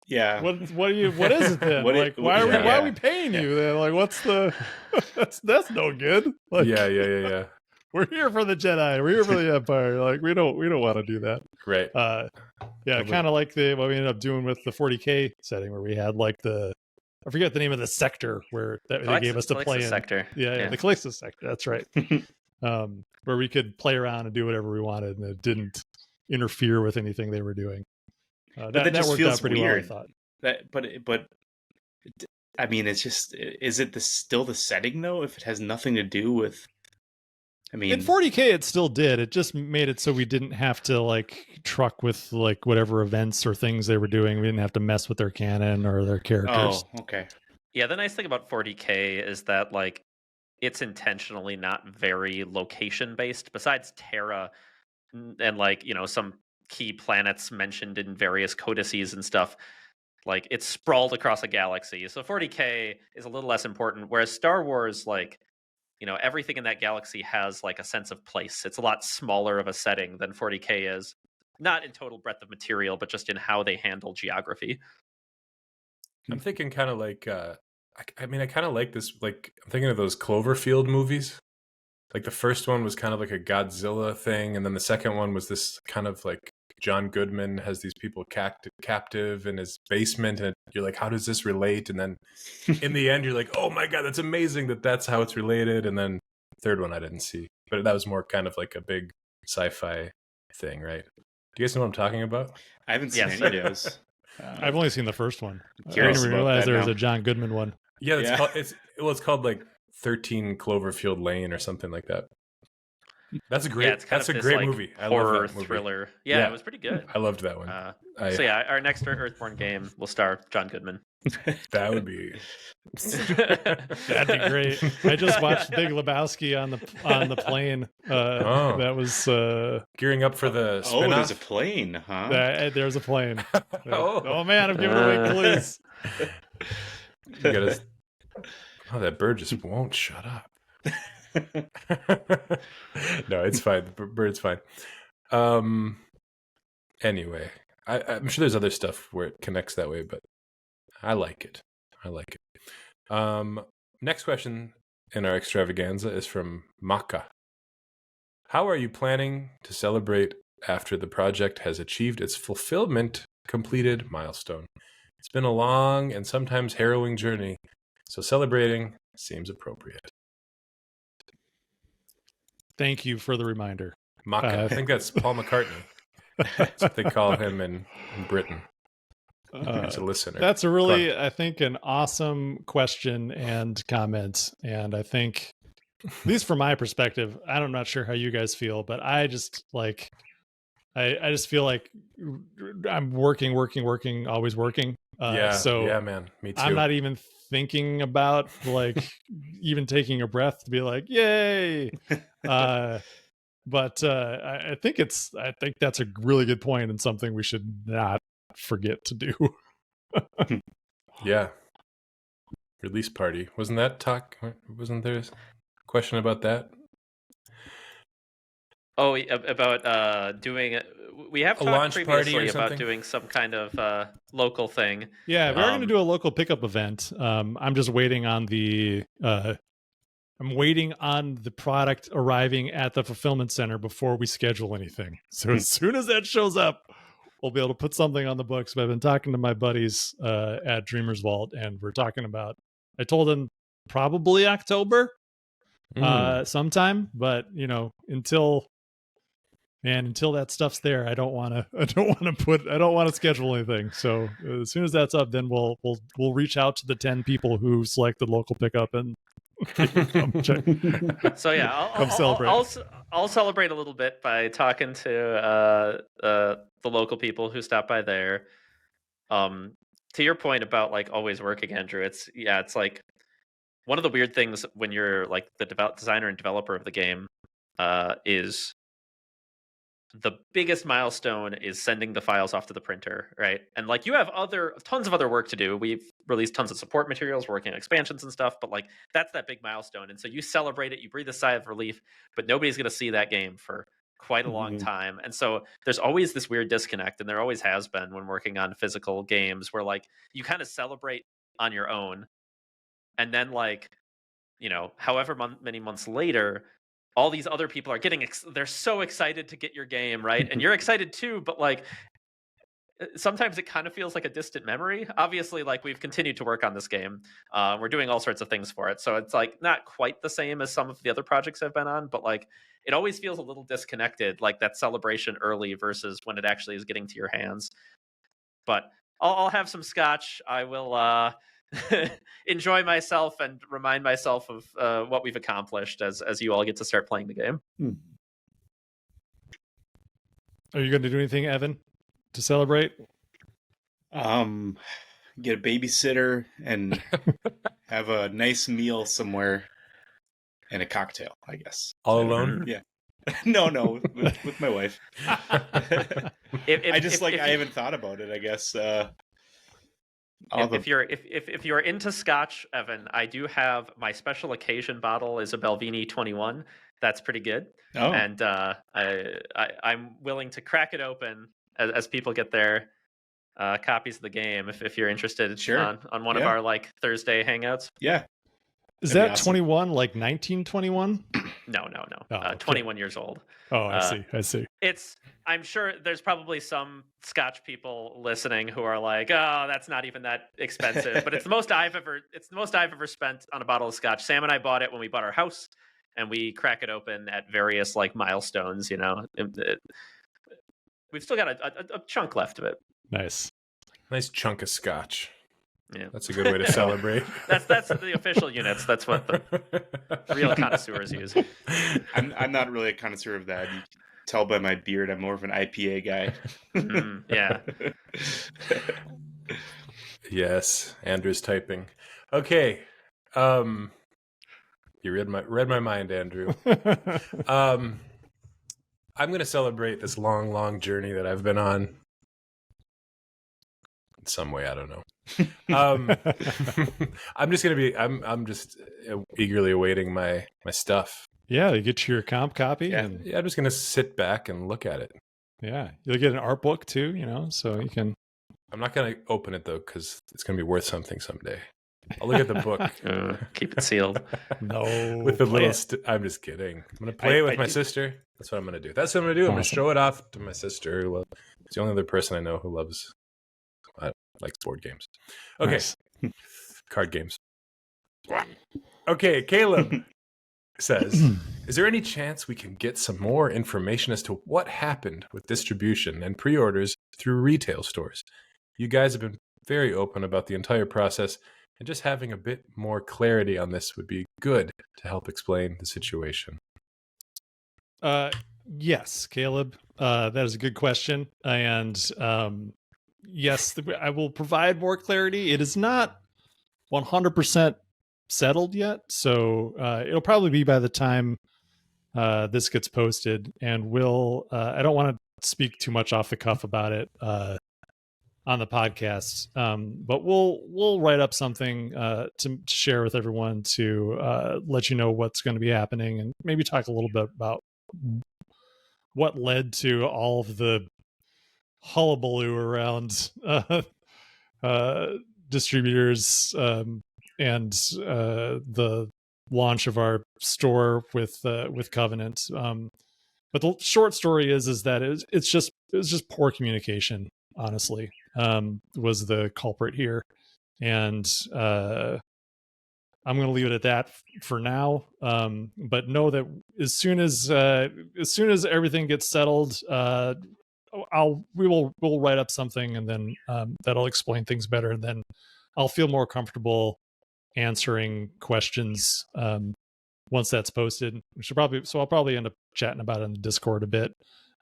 it then? Why are we paying you then? Like, what's the that's no good. Like, yeah. We're here for the Jedi. We're here for the Empire. Like, we don't want to do that. Right. Kind of like what we ended up doing with the 40K setting, where we had like I forget the name of the sector where they gave us to play in. Sector. Yeah, the Calixtus sector. That's right. Where we could play around and do whatever we wanted, and it didn't interfere with anything they were doing. But that just worked feels out pretty weird. well, I thought. But I mean, it's just, is it still the setting though? If it has nothing to do with, I mean, in 40K it still did. It just made it so we didn't have to like truck with like whatever events or things they were doing. We didn't have to mess with their canon or their characters. Oh, okay. Yeah, the nice thing about 40K is that like it's intentionally not very location based. Besides Terra and like, you know, some key planets mentioned in various codices and stuff, like it's sprawled across a galaxy. So 40K is a little less important, whereas Star Wars, like, you know, everything in that galaxy has like a sense of place. It's a lot smaller of a setting than 40K is. Not in total breadth of material, but just in how they handle geography. I'm thinking kind of like, I mean, I kind of like this, like, I'm thinking of those Cloverfield movies. Like the first one was kind of like a Godzilla thing, and then the second one was this kind of like John Goodman has these people captive in his basement, and you're like, how does this relate? And then in the end, you're like, oh my God, that's amazing that's how it's related. And then the third one I didn't see, but that was more kind of like a big sci-fi thing, right? Do you guys know what I'm talking about? I haven't seen any of those. I've only seen the first one. I Curious didn't about realize that there was now. a John Goodman one. Yeah, Yeah. It's called like 13 Cloverfield Lane or something like that. That's a great. Yeah, it's kind that's of a this, great like, movie. I horror love that movie. thriller. Yeah, it was pretty good. I loved that one. So yeah, our next Earthborne game will star John Goodman. That would be. That'd be great. I just watched Big Lebowski on the plane. That was gearing up for the Oh, spin-off? there's a plane, huh? There's a plane. Oh Man, I'm giving away clues. You gotta. Oh, that bird just won't shut up. No, it's fine. The bird's fine. Anyway, I'm sure there's other stuff where it connects that way, but I like it. Next question in our extravaganza is from Maka. How are you planning to celebrate after the project has achieved its fulfillment completed milestone? It's been a long and sometimes harrowing journey, so celebrating seems appropriate. Thank you for the reminder. Maka. I think that's Paul McCartney. That's what they call him in Britain. He's a listener. That's a really, I think, an awesome question and comment. And I think, at least from my perspective, I'm not sure how you guys feel, but I just like, I just feel like I'm working, always working. Yeah, man. Me too. I'm not even thinking about like even taking a breath to be like, yay. But I think that's a really good point and something we should not forget to do. Yeah. Release party. Wasn't there a question about that? Oh, about doing it. We have A talked launch party or previously about something? doing some kind of local thing. Yeah, we're going to do a local pickup event. I'm just waiting on the product arriving at the fulfillment center before we schedule anything. So as soon as that shows up, we'll be able to put something on the books. But I've been talking to my buddies at Dreamer's Vault, and we're talking about, I told them probably October sometime, but until that stuff's there, I don't want to schedule anything. So as soon as that's up, then we'll reach out to the 10 people who selected local pickup and come check. So yeah, come celebrate. I'll celebrate a little bit by talking to the local people who stop by there. To your point about like always working, Andrew, it's like one of the weird things when you're like the designer and developer of the game is the biggest milestone is sending the files off to the printer, right? And like you have tons of other work to do. We've released tons of support materials, working on expansions and stuff, but like that's that big milestone. And so you celebrate it, you breathe a sigh of relief, but nobody's going to see that game for quite a long time. And so there's always this weird disconnect, and there always has been when working on physical games, where like you kind of celebrate on your own, and then like, you know, however many months later, all these other people are getting they're so excited to get your game, right? And you're excited too, but like sometimes it kind of feels like a distant memory. Obviously, like we've continued to work on this game, we're doing all sorts of things for it, so it's like not quite the same as some of the other projects I've been on, but like it always feels a little disconnected, like that celebration early versus when it actually is getting to your hands. But I'll have some scotch. I will enjoy myself and remind myself of what we've accomplished as you all get to start playing the game. Are you going to do anything, Evan, to celebrate? Get a babysitter and have a nice meal somewhere and a cocktail, I guess. All alone? Yeah. No, with my wife. I haven't thought about it, I guess. If you're into scotch, Evan, I do have my special occasion bottle is a Belvini 21. That's pretty good. Oh. And I'm willing to crack it open as people get their copies of the game if you're interested. Sure. on one of our like Thursday hangouts. Yeah. Is that awesome. 21 like 1921? No. Oh, okay. 21 years old. Oh, I see. I'm sure there's probably some Scotch people listening who are like, "Oh, that's not even that expensive." But it's the most I've ever spent on a bottle of Scotch. Sam and I bought it when we bought our house, and we crack it open at various like milestones. You know, we've still got a chunk left of it. Nice chunk of Scotch. Yeah, that's a good way to celebrate. that's the official units. That's what the real connoisseurs use. I'm not really a connoisseur of that. You can tell by my beard, I'm more of an IPA guy. Yeah. Yes, Andrew's typing. Okay, you read my mind, Andrew. I'm going to celebrate this long journey that I've been on. In some way, I don't know. I'm just eagerly awaiting my stuff. Yeah, you get your comp copy. Yeah, I'm just gonna sit back and look at it. Yeah, you'll get an art book too, you know, so you can. I'm not gonna open it though because it's gonna be worth something someday. I'll look at the book. Keep it sealed. No, with the little. I'm just kidding. I'm gonna play it with my sister. That's what I'm gonna do. That's what I'm gonna do. I'm gonna show it off to my sister. It's the only other person I know who loves. Likes board games. Okay. Nice. Card games. Okay, Caleb says, is there any chance we can get some more information as to what happened with distribution and pre-orders through retail stores? You guys have been very open about the entire process, and just having a bit more clarity on this would be good to help explain the situation. Yes, Caleb. That is a good question. And yes, I will provide more clarity. It is not 100% settled yet, so it'll probably be by the time this gets posted. And I don't want to speak too much off the cuff about it on the podcast, but we'll write up something to share with everyone to let you know what's going to be happening, and maybe talk a little bit about what led to all of the hullabaloo around distributors and the launch of our store with Covenant. But the short story is that it was just poor communication. Honestly, was the culprit here, and I'm going to leave it at that for now. But know that as soon as everything gets settled, we'll write up something, and then that'll explain things better, and then I'll feel more comfortable answering questions once that's posted. I'll probably end up chatting about it in the Discord a bit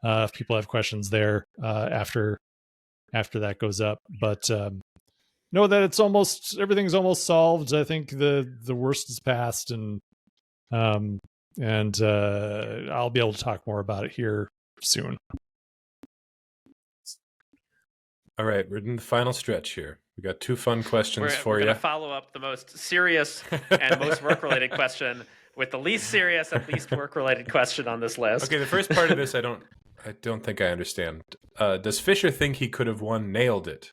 if people have questions there after that goes up. But know that everything's almost solved. I think the worst is past, and I'll be able to talk more about it here soon. All right, we're in the final stretch here. We got 2 fun questions for we're you. going to follow up the most serious and most work-related question with the least serious and least work-related question on this list. Okay, the first part of this I don't think I understand. Does Fisher think he could have won Nailed It?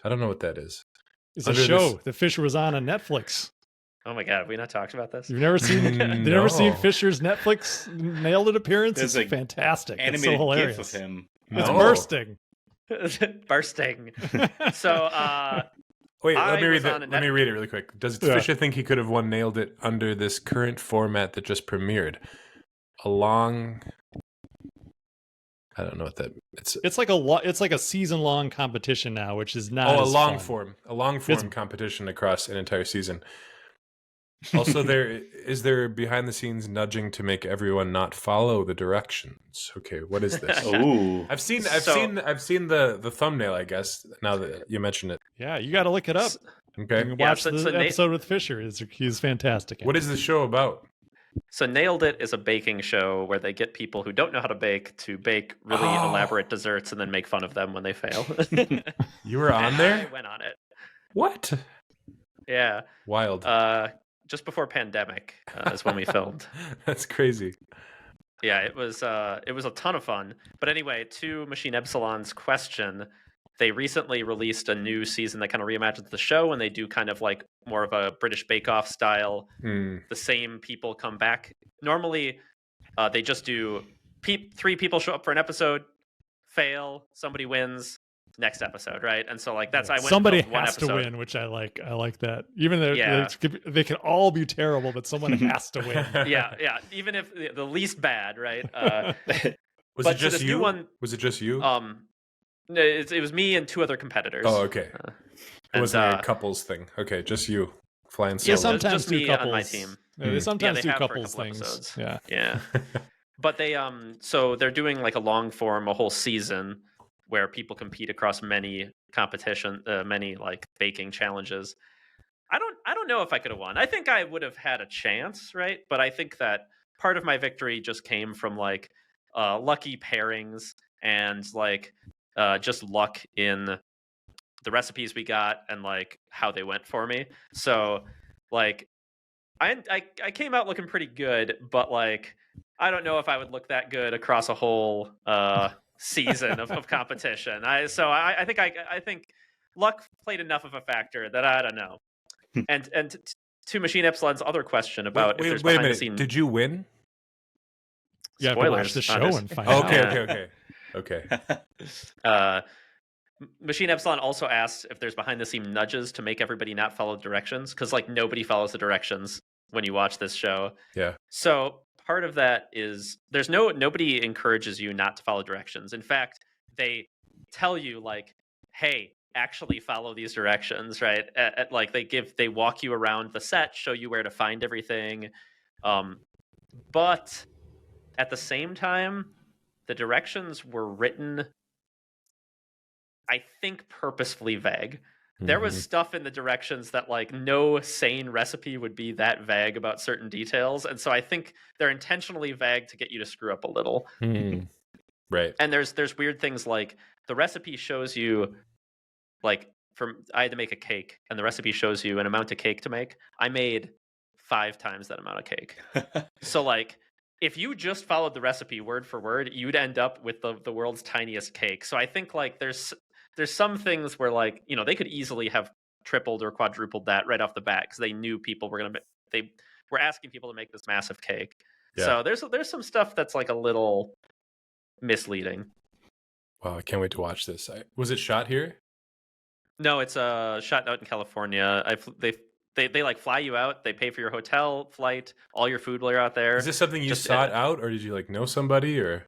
I don't know what that is. It's a show that Fisher was on Netflix. Oh my god, have we not talked about this? You've never seen never seen Fisher's Netflix Nailed It appearance? There's It's fantastic. Animated it's so hilarious. GIF of him. It's bursting. Bursting. So wait, let me read that. Let me read it really quick. Does Fisher think he could have won Nailed It under this current format that just premiered? I don't know what that. It's like a season-long competition now, which is not. Oh, as a long fun. form competition across an entire season. Also, is there behind the scenes nudging to make everyone not follow the directions? Okay, what is this? Ooh, I've seen the thumbnail. I guess now that you mention it. Yeah, you got to look it up. Okay, you can watch the episode with Fisher. He's fantastic. What is the show about? So Nailed It is a baking show where they get people who don't know how to bake really elaborate desserts and then make fun of them when they fail. You were on there? I went on it. What? Yeah. Wild. Just before pandemic is when we filmed. That's crazy. Yeah, it was a ton of fun. But anyway, to Machine Epsilon's question, they recently released a new season that kind of reimagines the show, and they do kind of like more of a British Bake Off style. The same people come back. Normally, they just do 3 people show up for an episode, fail, somebody wins, next episode, right? And so like that's I went somebody one has episode. to win, which I like. I like that. Even though they can all be terrible, but someone has to win. Yeah. Even if the least bad, right? Was it just you? Was it just you? It was me and 2 other competitors. Oh, okay. It wasn't a couples thing. Okay, just you flying solo. Yeah, sometimes just do me couples on my team. Yeah, they sometimes they do have for a couples couple things. episodes. Yeah. But they so they're doing like a long form, a whole season where people compete across many many like baking challenges. I don't know if I could have won. I think I would have had a chance, right? But I think that part of my victory just came from like lucky pairings and like just luck in the recipes we got and like how they went for me. So like I came out looking pretty good, but like I don't know if I would look that good across a whole season of competition. I think luck played enough of a factor that I don't know. And to Machine Epsilon's other question about if there's behind the scene. Did you win? Yeah, watch the show and find out. Okay. Machine Epsilon also asked if there's behind the scene nudges to make everybody not follow the directions, because like nobody follows the directions when you watch this show. Yeah. So part of that is nobody encourages you not to follow directions. In fact, they tell you like, hey, actually follow these directions, right? Like they walk you around the set, show you where to find everything. But at the same time, the directions were written, I think, purposefully vague. There was stuff in the directions that like no sane recipe would be that vague about certain details. And so I think they're intentionally vague to get you to screw up a little. Right. And there's weird things like the recipe shows you like I had to make a cake and the recipe shows you an amount of cake to make. I made 5 times that amount of cake. So like if you just followed the recipe word for word, you'd end up with the world's tiniest cake. So I think like there's some things where like, you know, they could easily have tripled or quadrupled that right off the bat because they knew people were they were asking people to make this massive cake. Yeah. So there's some stuff that's like a little misleading. Wow, I can't wait to watch this. Was it shot here? No, it's shot out in California. They like fly you out. They pay for your hotel, flight, all your food while you're out there. Is this something you sought out, or did you like know somebody, or?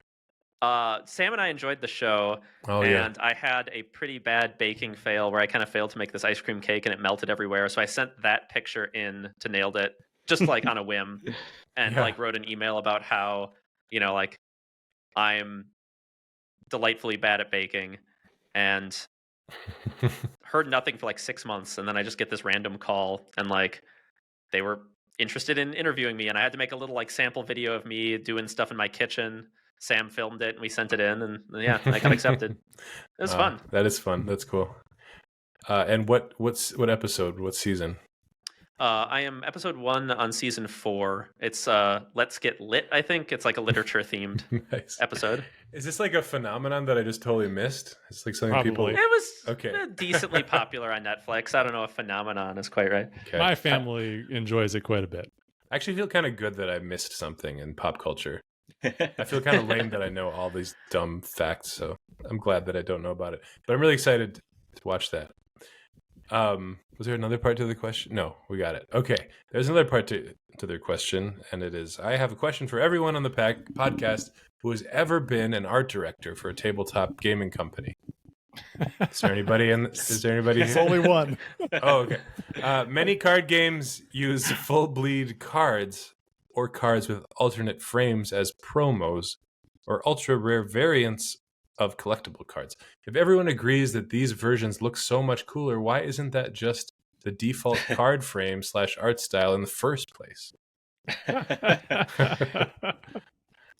Sam and I enjoyed the show, and I had a pretty bad baking fail where I kind of failed to make this ice cream cake and it melted everywhere. So I sent that picture in to Nailed It, just like on a whim, and like wrote an email about how, you know, like I'm delightfully bad at baking, and heard nothing for like 6 months, and then I just get this random call, and like they were interested in interviewing me, and I had to make a little like sample video of me doing stuff in my kitchen. Sam filmed it and we sent it in, and yeah, I got accepted. It was fun. That is fun. That's cool. And what episode? What season? I am episode 1 on season 4. It's Let's Get Lit, I think. It's like a literature themed Nice. episode. Is this like a phenomenon that I just totally missed? It's like something people. Probably. It was Okay. decently popular on Netflix. I don't know if phenomenon is quite right. Okay. My family enjoys it quite a bit. I actually feel kind of good that I missed something in pop culture. I feel kind of lame that I know all these dumb facts, so I'm glad that I don't know about it. But I'm really excited to watch that. Was there another part to the question? No, we got it. Okay, there's another part to their question, and it is: I have a question for everyone on the podcast who has ever been an art director for a tabletop gaming company. Is there anybody It's here? only one. Oh, okay. Many card games use full bleed cards or cards with alternate frames as promos or ultra rare variants of collectible cards. If everyone agrees that these versions look so much cooler, why isn't that just the default card frame / art style in the first place?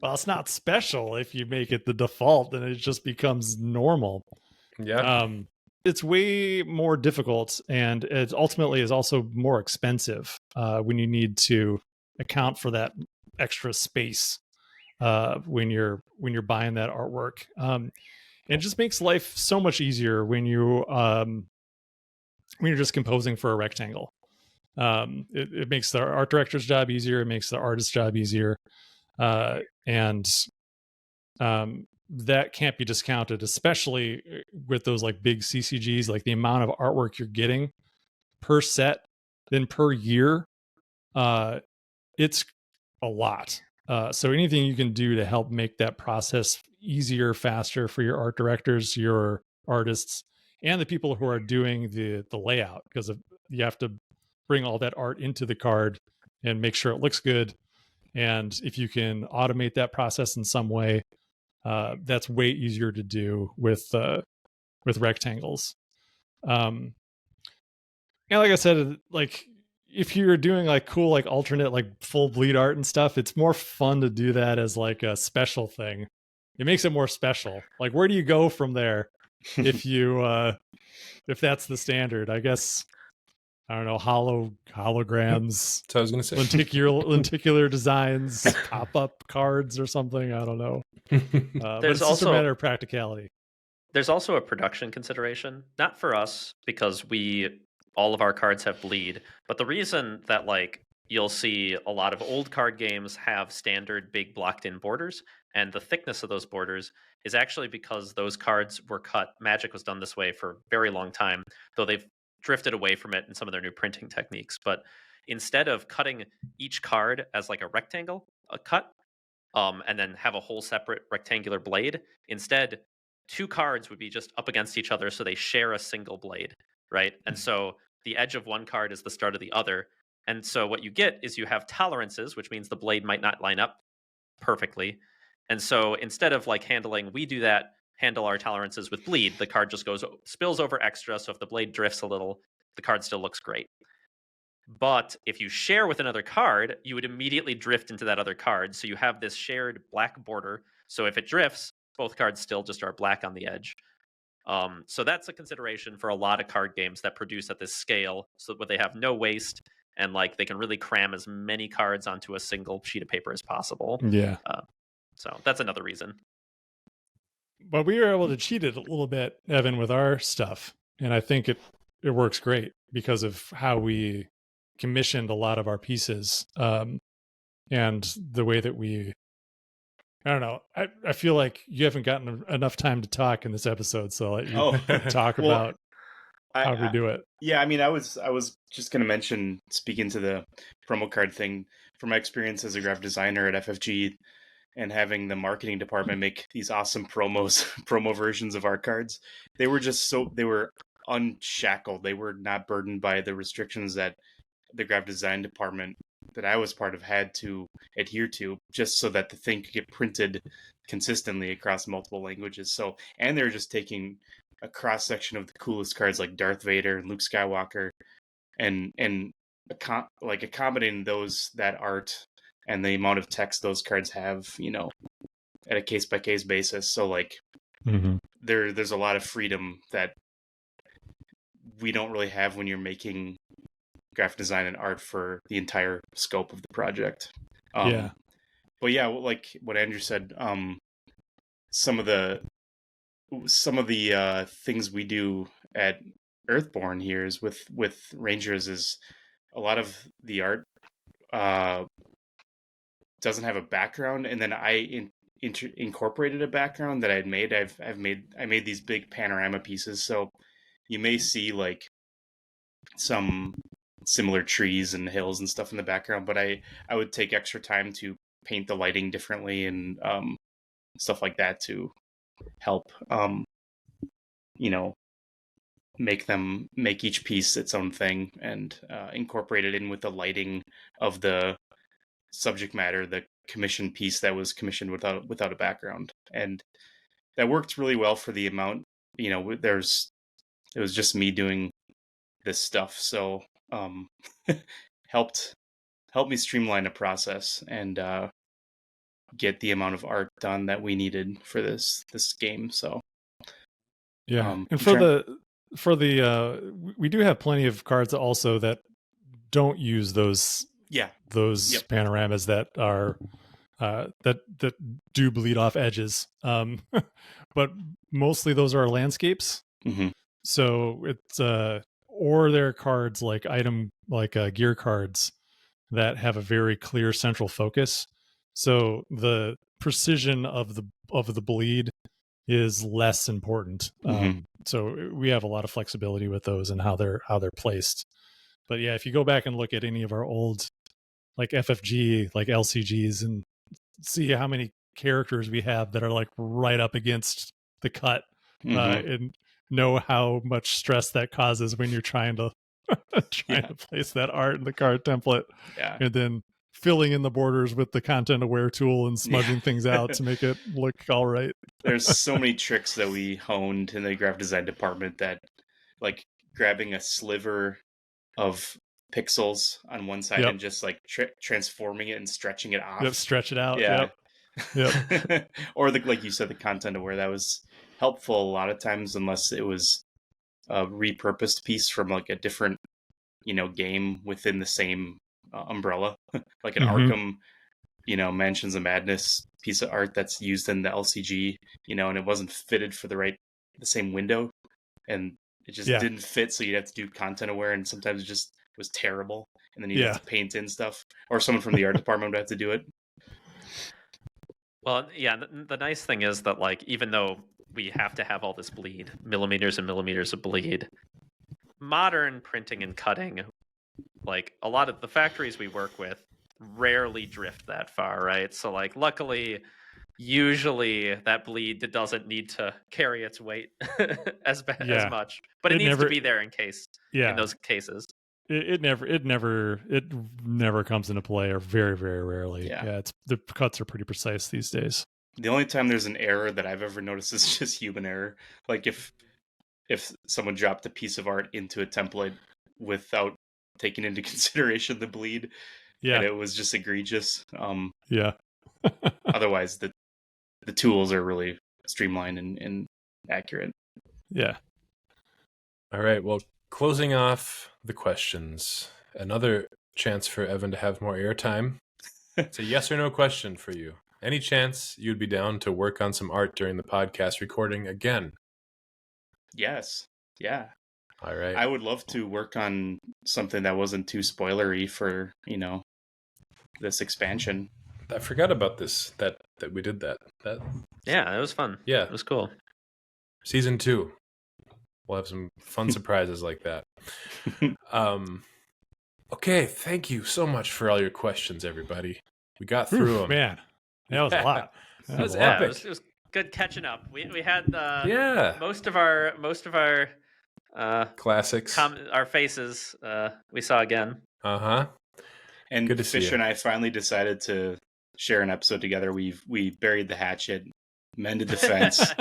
Well, it's not special if you make it the default, then it just becomes normal. Yeah. It's way more difficult, and it ultimately is also more expensive when you need to account for that extra space when you're buying that artwork. It just makes life so much easier when you're just composing for a rectangle. It makes the art director's job easier. It makes the artist's job easier, and that can't be discounted, especially with those like big CCGs. Like the amount of artwork you're getting per set, then per year, it's a lot. So anything you can do to help make that process easier, faster for your art directors, your artists, and the people who are doing the layout, because you have to bring all that art into the card and make sure it looks good. And if you can automate that process in some way, that's way easier to do with rectangles. And like I said, like if you're doing like cool, like alternate, like full bleed art and stuff, it's more fun to do that as like a special thing. It makes it more special. Like, where do you go from there if you if that's the standard? I guess, I don't know, holograms. That's what I was going to say. Lenticular designs, pop-up cards or something. I don't know. But it's just a matter of practicality. There's also a production consideration, not for us, because all of our cards have bleed, but the reason that like you'll see a lot of old card games have standard big blocked in borders, and the thickness of those borders is actually because those cards were cut. Magic was done this way for a very long time, though they've drifted away from it in some of their new printing techniques. But instead of cutting each card as like a rectangle, a cut, and then have a whole separate rectangular blade, instead 2 cards would be just up against each other, so they share a single blade, right? And so the edge of one card is the start of the other. And so what you get is you have tolerances, which means the blade might not line up perfectly. And so instead of like handle our tolerances with bleed, the card just spills over extra. So if the blade drifts a little, the card still looks great. But if you share with another card, you would immediately drift into that other card. So you have this shared black border. So if it drifts, both cards still just are black on the edge. So that's a consideration for a lot of card games that produce at this scale, so that they have no waste and like they can really cram as many cards onto a single sheet of paper as possible. Yeah. So that's another reason. But we were able to cheat it a little bit, Evan, with our stuff. And I think it works great because of how we commissioned a lot of our pieces. And the way that I don't know. I feel like you haven't gotten enough time to talk in this episode, so I'll let you talk about how we do it. Yeah, I mean, I was just going to mention, speaking to the promo card thing, from my experience as a graphic designer at FFG and having the marketing department make these awesome promo versions of our cards. They were unshackled. They were not burdened by the restrictions that the graphic design department that I was part of had to adhere to, just so that the thing could get printed consistently across multiple languages. So, and they're just taking a cross section of the coolest cards like Darth Vader and Luke Skywalker, and accommodating that art and the amount of text those cards have, at a case by case basis. So like there's a lot of freedom that we don't really have when you're making graphic design and art for the entire scope of the project. But yeah, like what Andrew said, some of the things we do at Earthborne here is with Rangers is a lot of the art doesn't have a background, and then I incorporated a background that I made these big panorama pieces. So you may see like some similar trees and hills and stuff in the background, but I would take extra time to paint the lighting differently and stuff like that to help make each piece its own thing and incorporate it in with the lighting of the subject matter, the commissioned piece that was commissioned without a background. And that worked really well for the amount, it was just me doing this stuff. So helped me streamline the process and get the amount of art done that we needed for this game. So and for the we do have plenty of cards also that don't use those panoramas that are that do bleed off edges, but mostly those are landscapes. So it's or they're cards like gear cards that have a very clear central focus, so the precision of the bleed is less important. So we have a lot of flexibility with those and how they're placed. But yeah, if you go back and look at any of our old like FFG, like LCGs, and see how many characters we have that are like right up against the cut, and know how much stress that causes when you're trying to to place that art in the card template, and then filling in the borders with the content aware tool and smudging things out to make it look all right. There's so many tricks that we honed in the graphic design department, that like grabbing a sliver of pixels on one side and just like transforming it and stretching it off. Stretch it out. Or like you said, the content aware, that was helpful a lot of times, unless it was a repurposed piece from like a different game within the same umbrella, like an Arkham Mansions of Madness piece of art that's used in the LCG, and it wasn't fitted for the same window, and it just didn't fit, so you'd have to do content aware, and sometimes it just was terrible, and then you'd have to paint in stuff, or someone from the art department would have to do it. Well, yeah, the nice thing is that, like, even though we have to have all this bleed, millimeters and millimeters of bleed, modern printing and cutting, like, a lot of the factories we work with rarely drift that far, right? So, like, luckily, usually that bleed doesn't need to carry its weight as much, but it needs to be there in those cases. It never comes into play, or very, very rarely. The cuts are pretty precise these days. The only time there's an error that I've ever noticed is just human error. Like if someone dropped a piece of art into a template without taking into consideration the bleed, and it was just egregious. Otherwise, the tools are really streamlined and accurate. Yeah. All right. Well, closing off the questions, another chance for Evan to have more airtime. It's a yes or no question for you. Any chance you'd be down to work on some art during the podcast recording again? Yes. Yeah. All right. I would love to work on something that wasn't too spoilery for, this expansion. I forgot about this, that we did that. Yeah, it was fun. Yeah. It was cool. Season 2. We'll have some fun surprises like that. Okay, thank you so much for all your questions, everybody. We got through them. Man, that was a lot. That was epic. It was good catching up. We had most of our classics, our faces we saw again. And good to see Fisher you. and I finally decided to share an episode together. We buried the hatchet, mended the fence.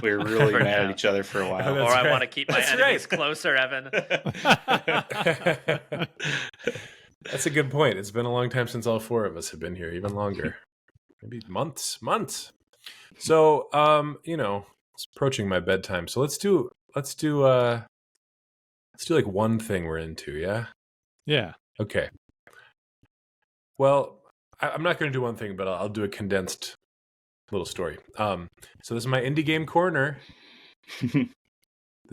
We were really mad at each other for a while. Or I want to keep my enemies closer, Evan. That's a good point. It's been a long time since all four of us have been here, even longer. Maybe months. So, it's approaching my bedtime. So let's do like one thing we're into, yeah? Yeah. Okay. Well, I'm not going to do one thing, but I'll do a condensed little story. So this is my indie game corner. The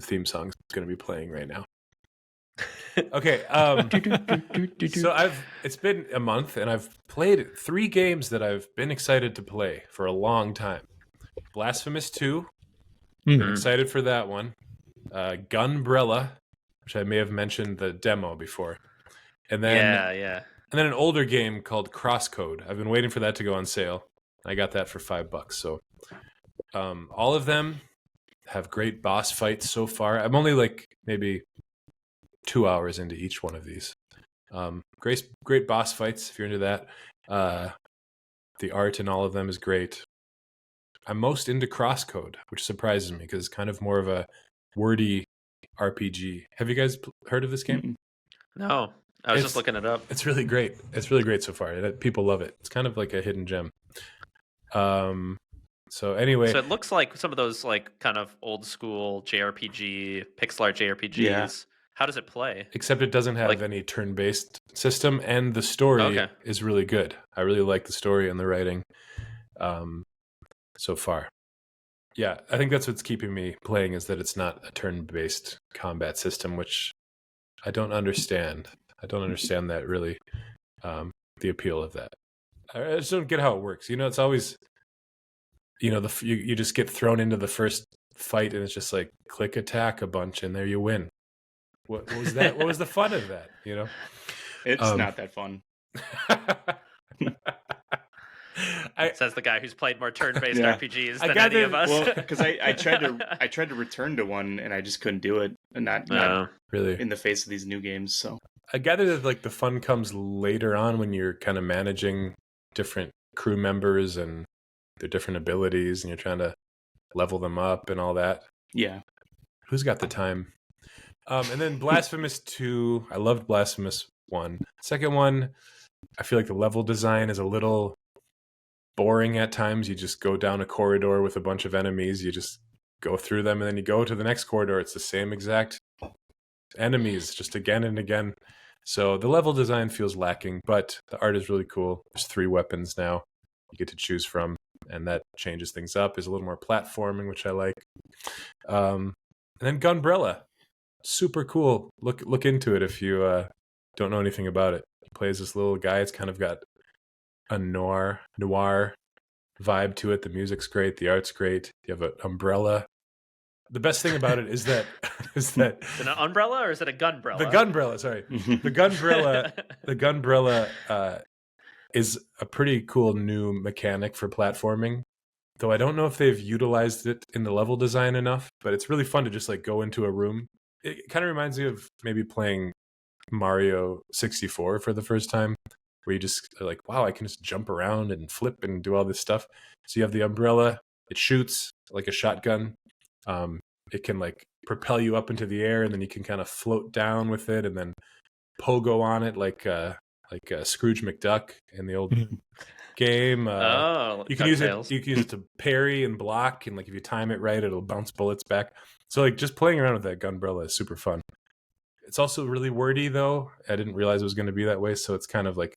theme song is going to be playing right now. Okay. So it's been a month, and I've played 3 games that I've been excited to play for a long time. Blasphemous 2. Mhm. Excited for that one. Gunbrella, which I may have mentioned the demo before. And then yeah. And then an older game called Crosscode. I've been waiting for that to go on sale. I got that for $5. So all of them have great boss fights so far. I'm only like maybe 2 hours into each one of these. Great boss fights if you're into that. The art in all of them is great. I'm most into Crosscode, which surprises me because it's kind of more of a wordy RPG. Have you guys heard of this game? No, I was just looking it up. It's really great. It's really great so far. People love it. It's kind of like a hidden gem. So anyway, So it looks like some of those like kind of old school JRPG, pixel art JRPGs. Yeah. How does it play? except it doesn't have any turn-based system, and the story is really good. I really like the story and the writing so far. Yeah, I think that's what's keeping me playing, is that it's not a turn-based combat system, which I don't understand. I don't understand that really, the appeal of that. I just don't get how it works. It's always, you just get thrown into the first fight, and it's just like click attack a bunch, and there you win. What was that? What was the fun of that? It's not that fun. Says the guy who's played more turn-based Yeah. RPGs than any of us. Well, because I tried to return to one, and I just couldn't do it, and not really in the face of these new games. So I gather that like the fun comes later on when you're kind of managing different crew members and their different abilities, and you're trying to level them up and all that. yeah. Who's got the time? And then Blasphemous 2. I loved Blasphemous 1. Second one, I feel like the level design is a little boring at times. You just go down a corridor with a bunch of enemies. You just go through them, and then you go to the next corridor. It's the same exact enemies, just again and again. So the level design feels lacking, but the art is really cool. There's 3 weapons now you get to choose from, and that changes things up. There's a little more platforming, which I like. And then Gunbrella. Super cool. Look into it if you don't know anything about it. He plays this little guy. It's kind of got a noir vibe to it. The music's great. The art's great. You have an umbrella. The best thing about it is that Is it an umbrella or is it a gunbrella? The gunbrella, sorry. The gunbrella is a pretty cool new mechanic for platforming. Though I don't know if they've utilized it in the level design enough, but it's really fun to just like go into a room. It kind of reminds me of maybe playing Mario 64 for the first time, where you just are like, wow, I can just jump around and flip and do all this stuff. So you have the umbrella. It shoots like a shotgun. It can like propel you up into the air, and then you can kind of float down with it, and then pogo on it like Scrooge McDuck in the old game. You can use it. You can use it to parry and block, and like if you time it right, it'll bounce bullets back. So like just playing around with that gunbrella is super fun. It's also really wordy though. I didn't realize it was going to be that way. So it's kind of like,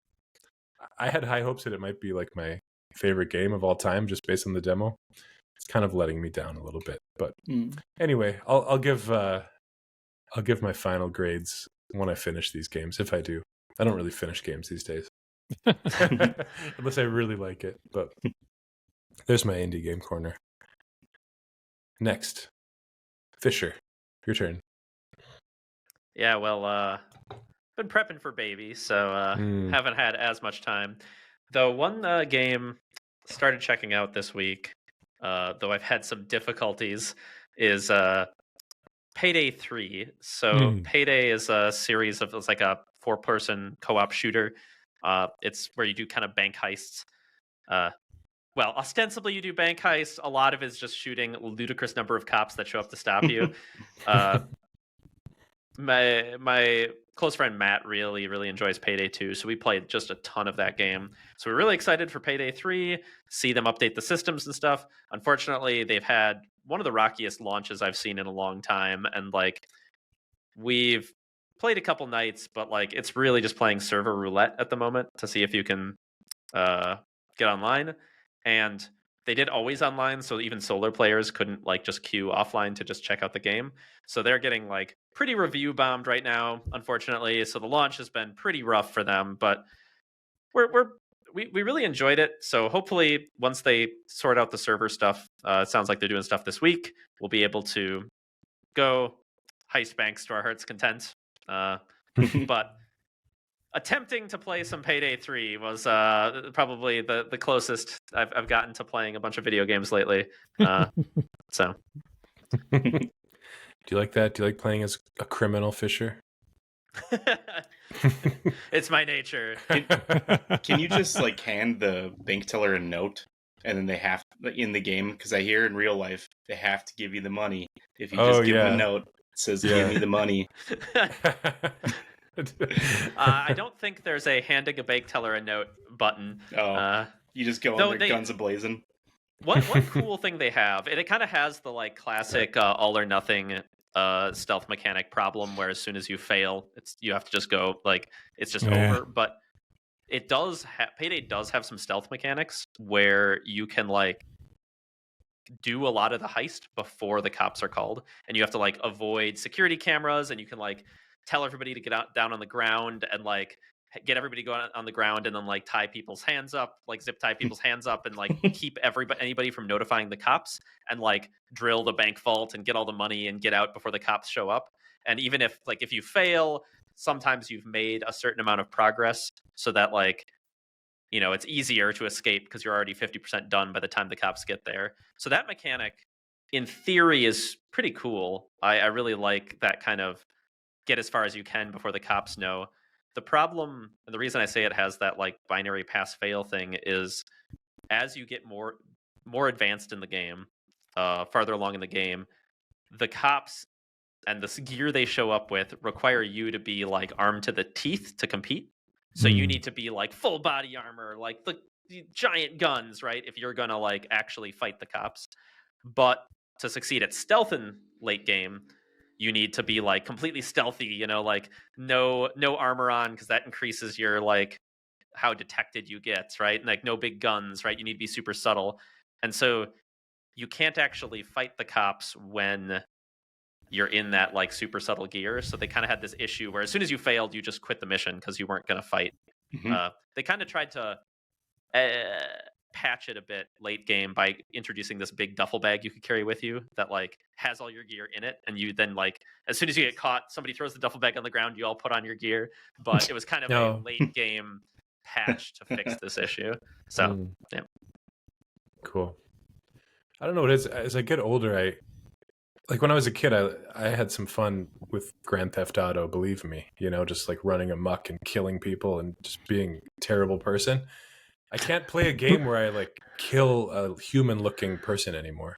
I had high hopes that it might be like my favorite game of all time just based on the demo. It's kind of letting me down a little bit. But anyway, I'll give my final grades when I finish these games, if I do. I don't really finish games these days. Unless I really like it. But there's my indie game corner. Next. Fisher, your turn. Yeah, well, been prepping for baby, so haven't had as much time. Though one game started checking out this week, though I've had some difficulties, is Payday 3. So Payday is a series of, it's like a 4-person co-op shooter. It's where you do kind of bank heists. Well, ostensibly you do bank heists. A lot of it is just shooting a ludicrous number of cops that show up to stop you. My close friend Matt really enjoys Payday 2, so we played just a ton of that game. So we're really excited for Payday 3, see them update the systems and stuff. Unfortunately, they've had one of the rockiest launches I've seen in a long time, and like we've played a couple nights, but like it's really just playing server roulette at the moment to see if you can get online. And they did always online, so even solar players couldn't like just queue offline to just check out the game. So they're getting like pretty review bombed right now, unfortunately. So the launch has been pretty rough for them, but we really enjoyed it. So hopefully once they sort out the server stuff, it sounds like they're doing stuff this week, we'll be able to go heist banks to our heart's content. But attempting to play some Payday 3 was probably the closest I've gotten to playing a bunch of video games lately. So, Do you like that? Do you like playing as a criminal, Fisher? it's my nature. Can you just like hand the bank teller a note, and then they have in the game? Because I hear in real life they have to give you the money. If you just give them a note, it says "Give me the money." I don't think there's a handing a bank teller a note button. You just go on there guns a-blazing. One cool thing they have, and it kind of has the like classic all or nothing stealth mechanic problem, where as soon as you fail, you have to just go like it's just over. But it does Payday does have some stealth mechanics where you can like do a lot of the heist before the cops are called, and you have to like avoid security cameras, and you can like tell everybody to get down on the ground and like get everybody going on the ground, and then like tie people's hands up, like zip tie people's hands up, and like keep anybody from notifying the cops, and like drill the bank vault and get all the money and get out before the cops show up. And even if you fail, sometimes you've made a certain amount of progress so that like it's easier to escape because you're already 50% done by the time the cops get there. So that mechanic in theory is pretty cool. I really like that kind of get as far as you can before the cops know. The problem, and the reason I say it has that like binary pass fail thing, is as you get more advanced in the game, farther along in the game, the cops and the gear they show up with require you to be like armed to the teeth to compete. So you need to be like full body armor, like the giant guns, right? If you're gonna like actually fight the cops. But to succeed at stealth in late game, you need to be like completely stealthy, like no armor on, because that increases your like how detected you get, right? And like no big guns, right? You need to be super subtle. And so you can't actually fight the cops when you're in that like super subtle gear. So they kind of had this issue where as soon as you failed, you just quit the mission because you weren't going to fight. They kind of tried to patch it a bit late game by introducing this big duffel bag you could carry with you that like has all your gear in it, and you then like as soon as you get caught, somebody throws the duffel bag on the ground, you all put on your gear. But it was kind of a late game patch to fix this issue. So yeah, cool. I don't know what it is. As I get older, like when I was a kid, I had some fun with Grand Theft Auto, believe me, just like running amok and killing people and just being a terrible person. I can't play a game where I like kill a human looking person anymore.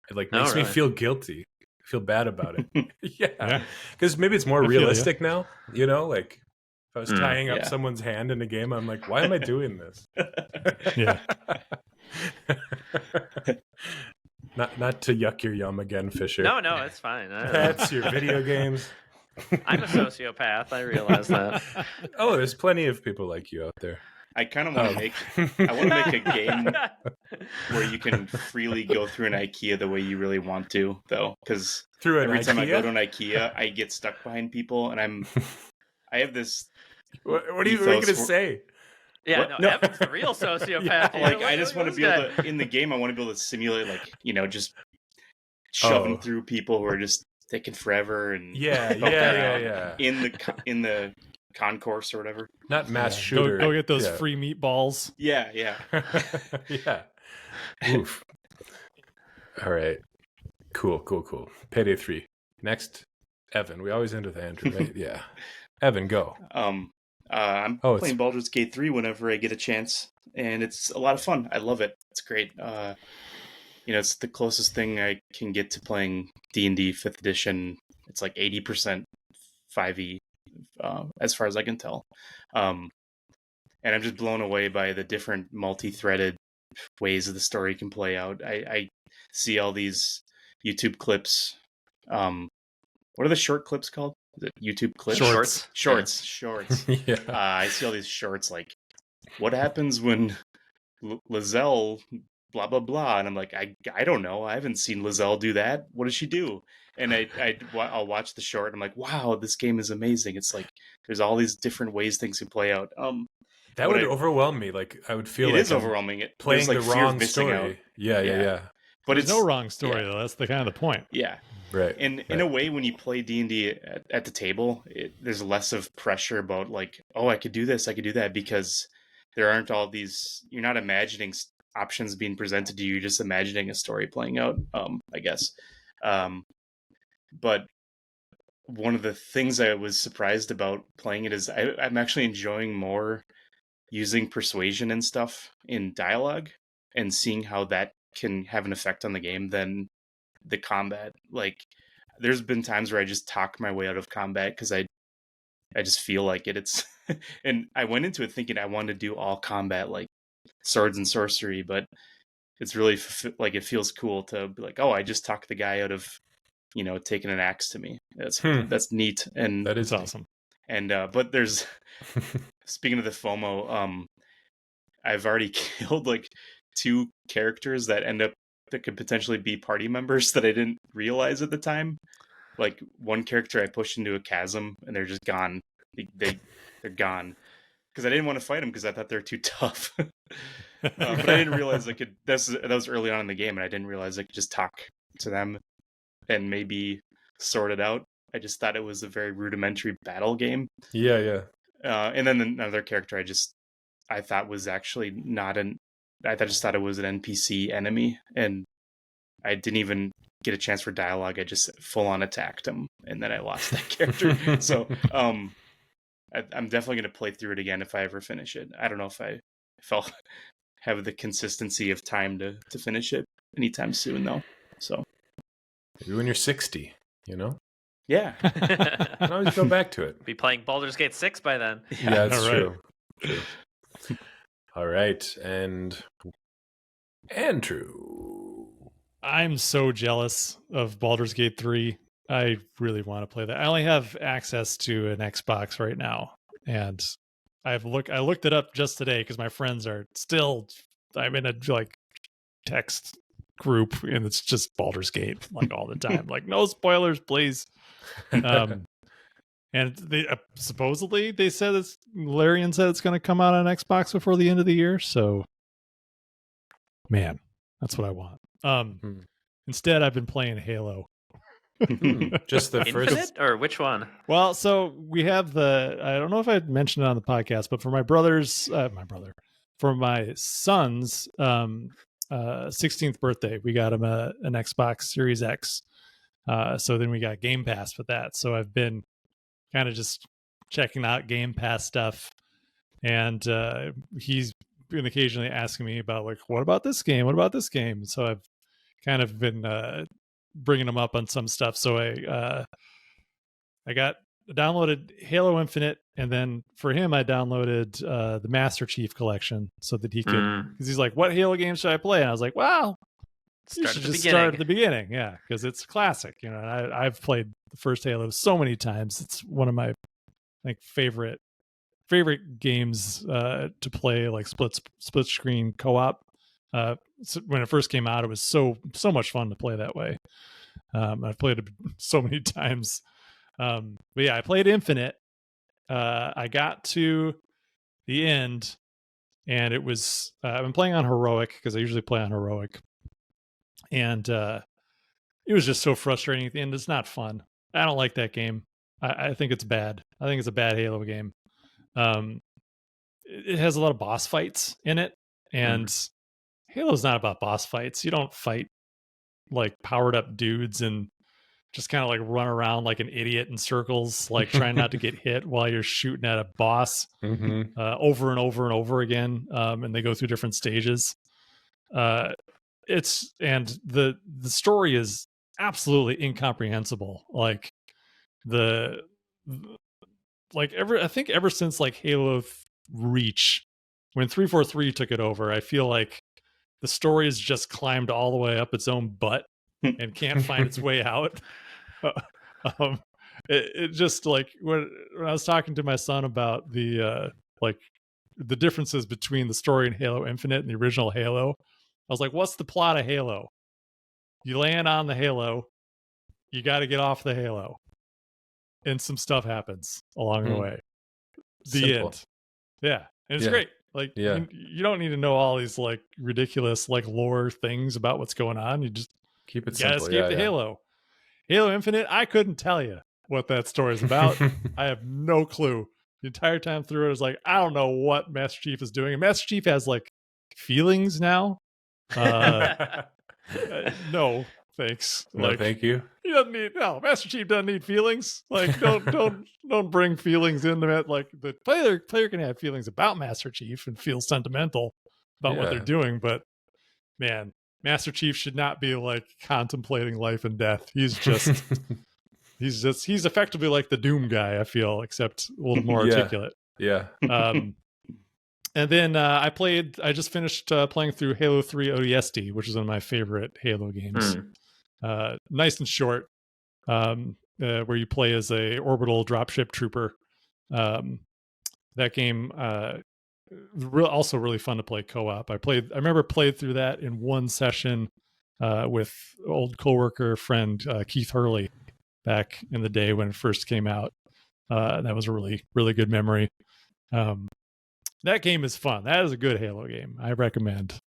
It like makes me feel guilty. I feel bad about it. Yeah. Because maybe it's more realistic now, like if I was tying up someone's hand in a game, I'm like, why am I doing this? Yeah. Not to yuck your yum again, Fisher. No, it's fine. That's your video games. I'm a sociopath. I realize that. Oh, there's plenty of people like you out there. I kind of want to make a game where you can freely go through an IKEA the way you really want to, though, because every time I go to an IKEA, I get stuck behind people, and I have this. What are you going to say? Yeah, no, Evan's the real sociopath. Like, I just want to be able to, in the game, I want to be able to simulate, like, just shoving through people who are just taking forever and yeah. in the concourse or whatever. Not mass shooter. Go get those free meatballs. Yeah. Yeah. Oof. All right. Cool. Payday 3. Next, Evan. We always end with Andrew, right? Yeah. Evan, go. I'm playing Baldur's Gate 3 whenever I get a chance, and it's a lot of fun. I love it. It's great. It's the closest thing I can get to playing D&D 5th edition. It's like 80% 5e as far as I can tell. And I'm just blown away by the different multi-threaded ways the story can play out. I see all these YouTube clips. What are the short clips called? Is it YouTube clips? Shorts. Yeah. I see all these shorts like, what happens when Lizelle blah blah blah, and I'm like, I don't know. I haven't seen Lizelle do that. What does she do? And I'll watch the short, and I'm like, wow, this game is amazing. It's like there's all these different ways things can play out. That would overwhelm me. Like I would feel it like is overwhelming. Playing like the fear of wrong missing story. out. Yeah. But there's it's no wrong story though. That's the kind of the point. Yeah. Right. And in a way, when you play D&D at the table, there's less of pressure about like, oh, I could do this, I could do that, because there aren't all these. You're not imagining options being presented to you. You're just imagining a story playing out. I guess. But one of the things I was surprised about playing it is I'm actually enjoying more using persuasion and stuff in dialogue and seeing how that can have an effect on the game than the combat. Like there's been times where I just talk my way out of combat because I just feel like it. It's and I went into it thinking I wanted to do all combat like swords and sorcery, but it's really like it feels cool to be like, oh, I just talked the guy out of taking an axe to me. That's neat, and that is awesome. And but there's speaking of the FOMO, I've already killed like 2 characters that could potentially be party members that I didn't realize at the time. Like one character I pushed into a chasm and they're just gone. They're gone because I didn't want to fight them because I thought they're too tough. But I didn't realize I could. That was early on in the game, and I didn't realize I could just talk to them and maybe sort it out. I just thought it was a very rudimentary battle game. Yeah. And then another character I thought was actually not I just thought it was an NPC enemy, and I didn't even get a chance for dialogue. I just full on attacked him, and then I lost that character. So I'm definitely going to play through it again if I ever finish it. I don't know if I'll have the consistency of time to finish it anytime soon, though. So maybe when you're 60, Yeah. I can always go back to it. Be playing Baldur's Gate 6 by then. Yeah, that's true. All right, and Andrew. I'm so jealous of Baldur's Gate 3. I really want to play that. I only have access to an Xbox right now, and I looked it up just today because my friends are still. I'm in a text group, and it's just Baldur's Gate all the time. No spoilers, please. And they supposedly they said Larian said it's going to come out on Xbox before the end of the year. So, man, that's what I want. Instead, I've been playing Halo. Just the Infinite first, or which one? Well, so we have I don't know if I mentioned it on the podcast, but for for my son's 16th birthday, we got him an Xbox Series X. So then we got Game Pass with that. So I've been kind of just checking out Game Pass stuff, and he's been occasionally asking me about what about this game? What about this game? So I've kind of been bringing him up on some stuff. So I downloaded Halo Infinite, and then for him I downloaded the Master Chief Collection so that he could, because he's like, what Halo games should I play? And I was like, well, you should just start at the beginning. Yeah, because it's classic. And I've played the first Halo so many times. It's one of my favorite games to play, split screen co-op. So when it first came out, it was so much fun to play that way. I've played it so many times. But yeah, I played Infinite. I got to the end, and it was I've been playing on heroic because I usually play on heroic, and it was just so frustrating at the end. It's not fun. I don't like that game. I think it's bad. I think it's a bad Halo game. It has a lot of boss fights in it, and Halo's not about boss fights. You don't fight powered up dudes and just kind of run around like an idiot in circles, trying not to get hit while you're shooting at a boss over and over and over again. And they go through different stages. And the story is absolutely incomprehensible. like I think ever since like Halo Reach, when 343 took it over, I feel like the story has just climbed all the way up its own butt and can't find its way out. It just like when I was talking to my son about the like the differences between the story in Halo Infinite and the original Halo, I was like, what's the plot of Halo? You land on the Halo, you got to get off the Halo, and some stuff happens along the way. The Simple. end. Yeah. And it's great. Like, you don't need to know all these like ridiculous like lore things about what's going on. You just keep it gotta simple. escape the Halo. Halo Infinite, I couldn't tell you what that story is about. I have no clue. The entire time through it, I was like, I don't know what Master Chief is doing. And Master Chief has like feelings now. No, thanks. No, like, thank you. He doesn't need Master Chief doesn't need feelings. Like, don't bring feelings into it. Like the player can have feelings about Master Chief and feel sentimental about what they're doing, but man, Master Chief should not be like contemplating life and death. He's just he's effectively like the Doom guy, I feel, except a little more articulate. Yeah. And then I just finished playing through Halo 3 ODST, which is one of my favorite Halo games. Nice and short, where you play as a orbital dropship trooper. That game also really fun to play co-op. I remember played through that in one session with old coworker friend Keith Hurley back in the day when it first came out. That was a really, really good memory. That game is fun. That is a good Halo game. I recommend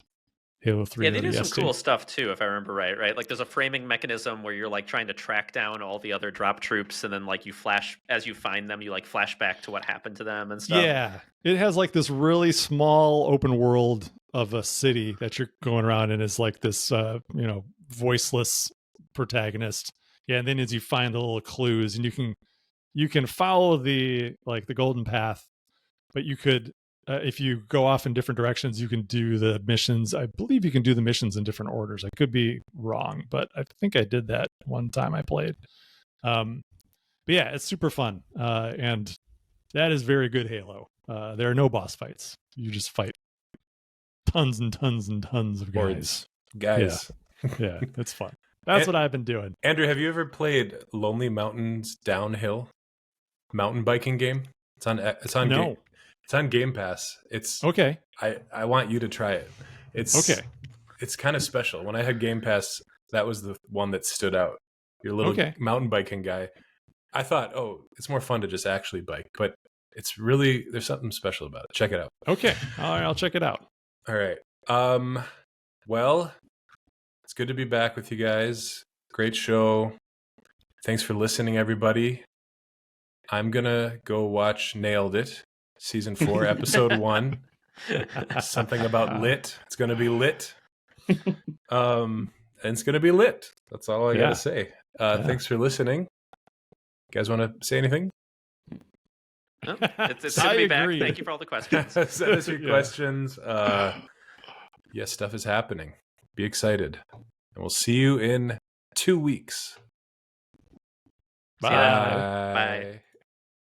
Halo 3. Yeah, they do some cool stuff too, if I remember right? Like there's a framing mechanism where you're like trying to track down all the other drop troops, and then like you flash as you find them, you like flash back to what happened to them and stuff. Yeah, it has like this really small open world of a city that you're going around in, is like this voiceless protagonist. Yeah, and then as you find the little clues, and you can follow the golden path, but you could if you go off in different directions, you can do the missions. I believe you can do the missions in different orders. I could be wrong, but I think I did that one time I played. But yeah, it's super fun. And that is very good Halo. There are no boss fights. You just fight tons and tons and tons of guys. Yeah, it's fun. That's what I've been doing. Andrew, have you ever played Lonely Mountains Downhill mountain biking game? It's on no. It's on Game Pass. It's okay. I want you to try it. It's okay. It's kind of special. When I had Game Pass, that was the one that stood out. Your little mountain biking guy. I thought, it's more fun to just actually bike, but it's really, there's something special about it. Check it out. Okay. All right, I'll check it out. All right. Well, it's good to be back with you guys. Great show. Thanks for listening, everybody. I'm gonna go watch Nailed It. Season 4, episode 1. Something about lit. It's going to be lit. And it's going to be lit. That's all I got to say. Thanks for listening. You guys want to say anything? No, it's good to be back. Thank you for all the questions. Send us your questions. Yes, stuff is happening. Be excited. And we'll see you in 2 weeks. Bye. Bye.